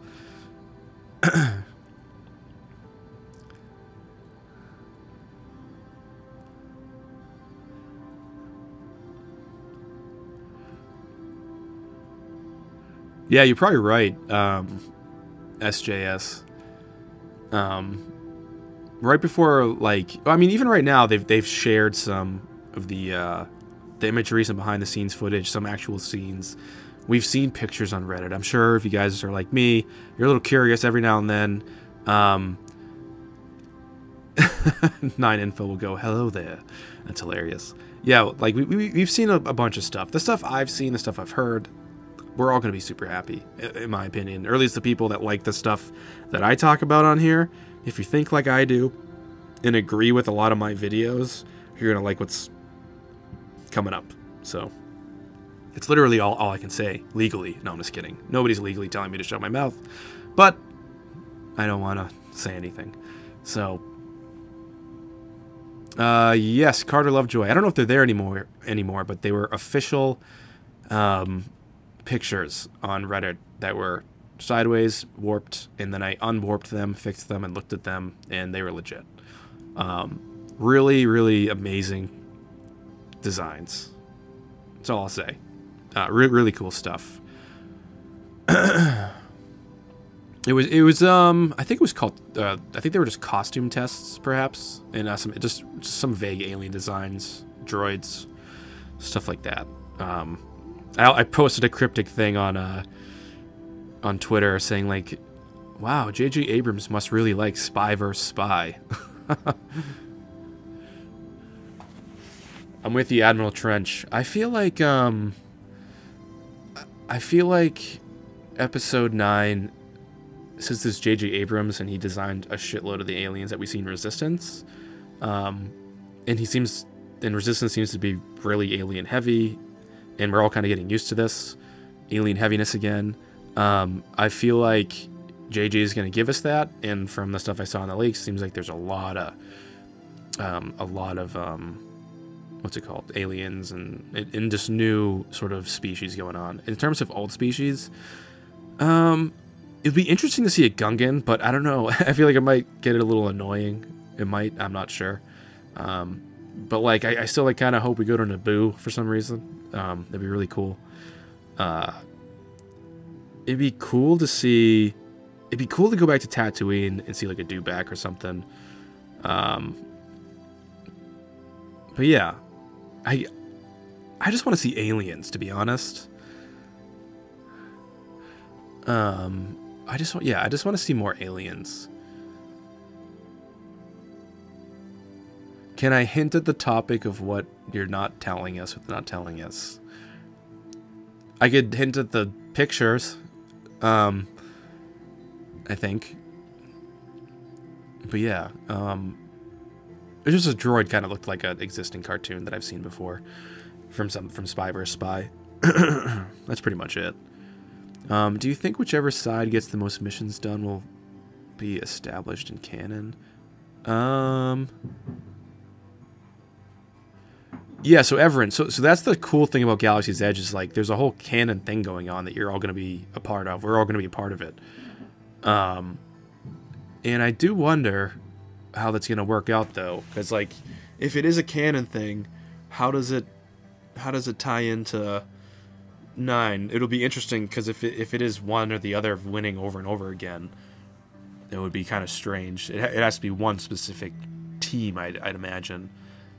A: Yeah, you're probably right. SJS. Right before, like, I mean, even right now, they've shared some of the imagery, some behind the scenes footage, some actual scenes. We've seen pictures on Reddit. I'm sure if you guys are like me, you're a little curious every now and then. 9info will go, hello there. That's hilarious. Yeah, like we've seen a bunch of stuff. The stuff I've seen, the stuff I've heard, we're all going to be super happy, in my opinion. Or at least the people that like the stuff that I talk about on here. If you think like I do, and agree with a lot of my videos, you're going to like what's coming up. So it's literally all I can say legally. No, I'm just kidding. Nobody's legally telling me to shut my mouth, but I don't want to say anything. So, yes, Carter Lovejoy. I don't know if they're there anymore, but they were official pictures on Reddit that were sideways, warped, and then I unwarped them, fixed them, and looked at them, and they were legit. Really, really amazing designs. That's all I'll say. Really cool stuff. It was I think it was called I think they were just costume tests perhaps, and some vague alien designs, droids, stuff like that. I posted a cryptic thing on Twitter saying like, wow, J.J. Abrams must really like Spy vs. Spy. I'm with you, Admiral Trench. I feel like Episode 9, since this J.J. Abrams and he designed a shitload of the aliens that we see in Resistance, and Resistance seems to be really alien heavy, and we're all kind of getting used to this alien heaviness again. I feel like JJ is going to give us that, and from the stuff I saw in the leaks, seems like there's a lot of what's it called, aliens and just new sort of species going on. In terms of old species, it'd be interesting to see a Gungan, but I don't know. I feel like it might get a little annoying. It might. I'm not sure. But like, I still like kind of hope we go to Naboo for some reason. That'd be really cool. It'd be cool to see. It'd be cool to go back to Tatooine and see like a dewback or something. But yeah, I just want to see aliens, to be honest. I just want to see more aliens. Can I hint at the topic of what you're not telling us with not telling us? I could hint at the pictures, I think. But yeah, it's just a droid kind of looked like an existing cartoon that I've seen before from Spy vs. Spy. That's pretty much it. Do you think whichever side gets the most missions done will be established in canon? Yeah, so Everin, so that's the cool thing about Galaxy's Edge is like there's a whole canon thing going on that you're all going to be a part of. We're all going to be a part of it. And I do wonder how that's going to work out though, because like if it is a canon thing, how does it tie into 9? It'll be interesting because if it is one or the other of winning over and over again, it would be kind of strange. It has to be one specific team, I'd imagine.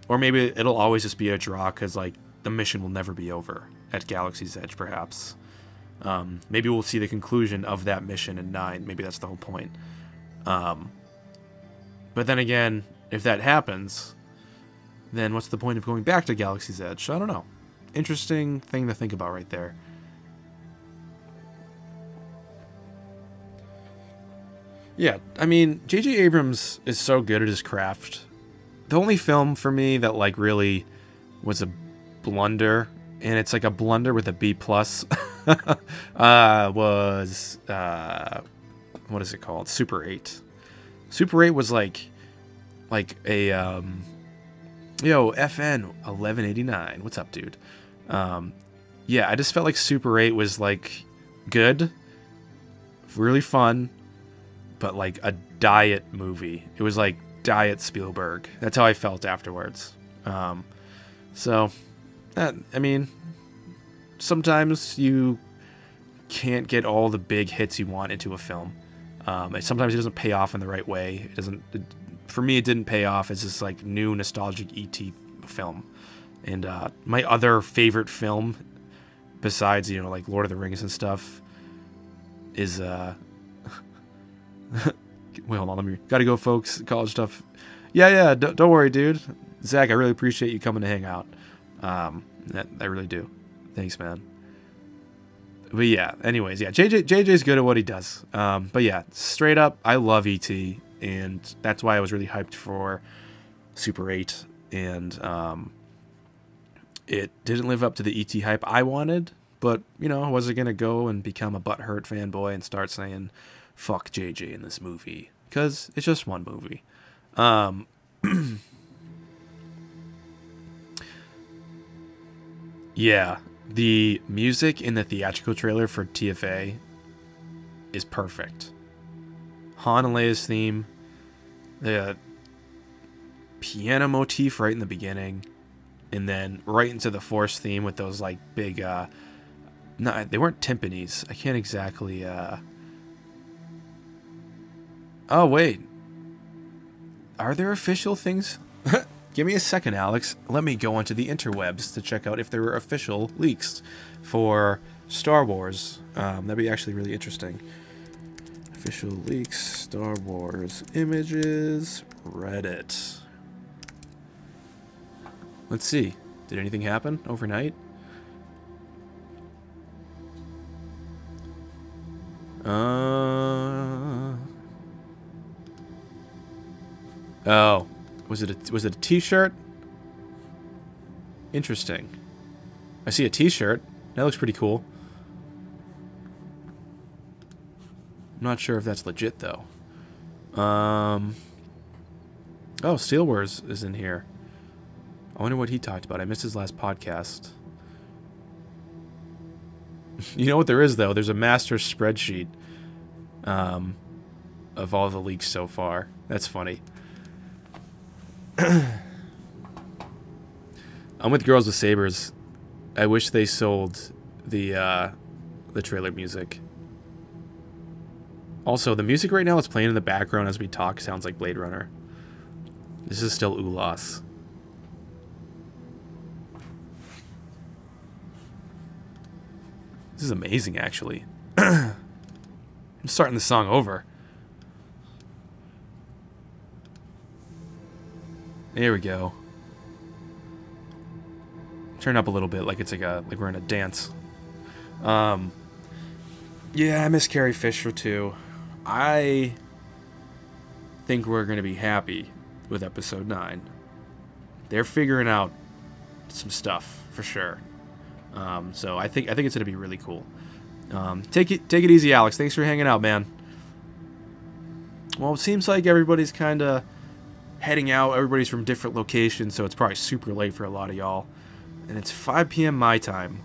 A: Or maybe it'll always just be a draw because, like, the mission will never be over at Galaxy's Edge, perhaps. Maybe we'll see the conclusion of that mission in 9. Maybe that's the whole point. But then again, if that happens, then what's the point of going back to Galaxy's Edge? I don't know. Interesting thing to think about right there. Yeah, I mean, J.J. Abrams is so good at his craft. The only film for me that like really was a blunder, and it's like a blunder with a B+, was what is it called? Super 8. Super 8 was like a FN 1189. What's up, dude? Yeah, I just felt like Super 8 was like good, really fun, but like a diet movie. It was like Diet Spielberg. That's how I felt afterwards. So, I mean, sometimes you can't get all the big hits you want into a film. Sometimes it doesn't pay off in the right way. For me, it didn't pay off as this like new nostalgic E.T. film. And my other favorite film, besides like Lord of the Rings and stuff, is wait, hold on. Gotta go, folks. College stuff. Yeah. Don't worry, dude. Zach, I really appreciate you coming to hang out. I really do. Thanks, man. But yeah, anyways, yeah. JJ's good at what he does. But yeah, straight up, I love E.T. and that's why I was really hyped for Super 8, and it didn't live up to the ET hype I wanted, but, you know, I wasn't going to go and become a butthurt fanboy and start saying, fuck JJ in this movie, because it's just one movie. Yeah, the music in the theatrical trailer for TFA is perfect. Han and Leia's theme, the piano motif right in the beginning, and then right into the Force theme with those like big, no, they weren't timpanis. I can't exactly, oh wait, are there official things? Give me a second, Alex. Let me go onto the interwebs to check out if there were official leaks for Star Wars. That'd be actually really interesting. Official leaks, Star Wars images, Reddit. Let's see. Did anything happen overnight? Oh. Was it a t-shirt? Interesting. I see a t-shirt. That looks pretty cool. I'm not sure if that's legit though. Oh, Steel Wars is in here. I wonder what he talked about. I missed his last podcast. You know what there is though? There's a master spreadsheet of all the leaks so far. That's funny. I'm with Girls with Sabers. I wish they sold the trailer music. Also, the music right now that's playing in the background as we talk sounds like Blade Runner. This is still Ulas. This is amazing, actually. I'm starting the song over. There we go. Turn up a little bit, like it's like we're in a dance. Yeah, I miss Carrie Fisher too. I think we're gonna be happy with episode 9. They're figuring out some stuff for sure. So I think it's gonna be really cool. Take it easy, Alex. Thanks for hanging out, man. Well, it seems like everybody's kind of heading out. Everybody's from different locations, so it's probably super late for a lot of y'all. And it's 5 p.m. my time.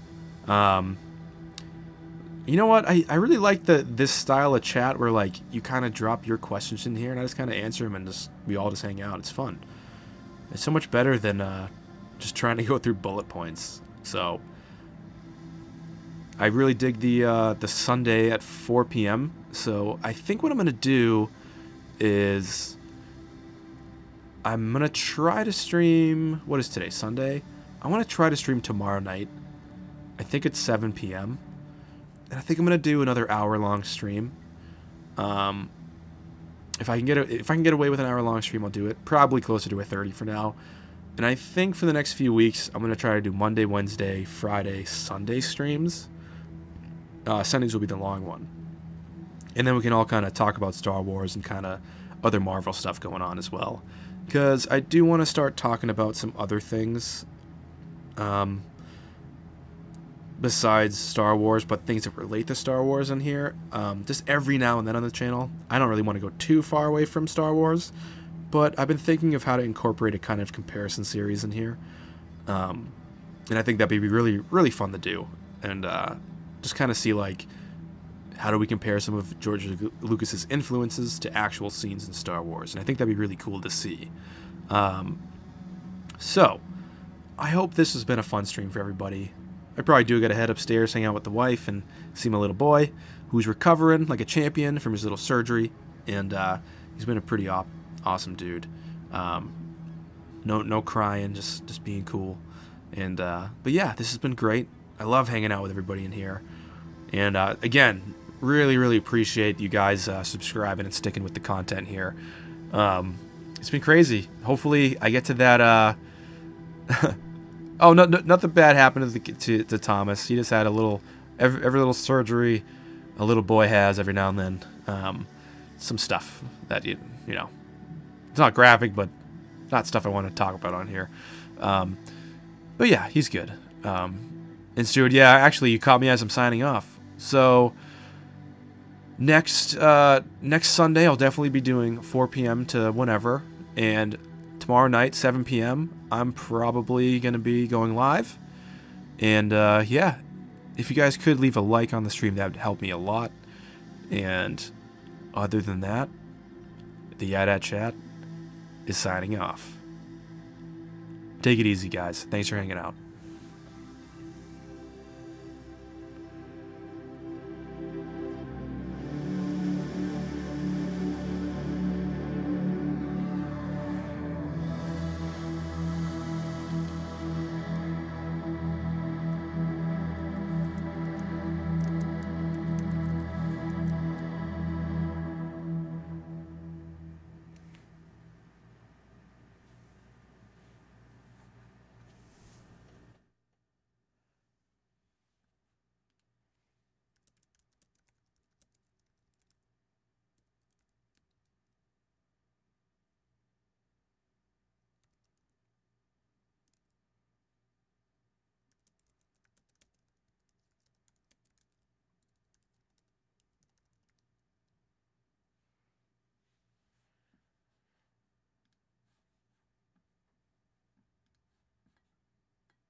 A: You know what? I really like this style of chat where like you kind of drop your questions in here and I just kind of answer them and we all just hang out. It's fun. It's so much better than just trying to go through bullet points. So I really dig the Sunday at 4 p.m. So I think what I'm gonna do is I'm going to try to stream... What is today? Sunday? I want to try to stream tomorrow night. I think it's 7 p.m. And I think I'm going to do another hour-long stream. If I can get away with an hour-long stream, I'll do it. Probably closer to a 30 for now. And I think for the next few weeks, I'm going to try to do Monday, Wednesday, Friday, Sunday streams. Sundays will be the long one. And then we can all kind of talk about Star Wars and kind of other Marvel stuff going on as well. Because I do want to start talking about some other things besides Star Wars, but things that relate to Star Wars in here. Just every now and then on the channel. I don't really want to go too far away from Star Wars, but I've been thinking of how to incorporate a kind of comparison series in here. And I think that'd be really, really fun to do. And just kind of see, like, how do we compare some of George Lucas's influences to actual scenes in Star Wars? And I think that'd be really cool to see. So, I hope this has been a fun stream for everybody. I probably do gotta head upstairs, hang out with the wife, and see my little boy, who's recovering like a champion from his little surgery. And he's been a pretty awesome dude. No crying, just being cool. And but yeah, this has been great. I love hanging out with everybody in here. And again, really, really appreciate you guys subscribing and sticking with the content here. It's been crazy. Hopefully, I get to that. Oh, no, nothing bad happened to Thomas. He just had a little, every little surgery a little boy has every now and then. Some stuff that you you know, it's not graphic, but not stuff I want to talk about on here. But yeah, he's good. And Stuart, yeah, actually, you caught me as I'm signing off. So next Sunday, I'll definitely be doing 4 p.m. to whenever, and tomorrow night, 7 p.m., I'm probably going to be going live. And yeah, if you guys could leave a like on the stream, that would help me a lot. And other than that, the Yadat Chat is signing off. Take it easy, guys. Thanks for hanging out.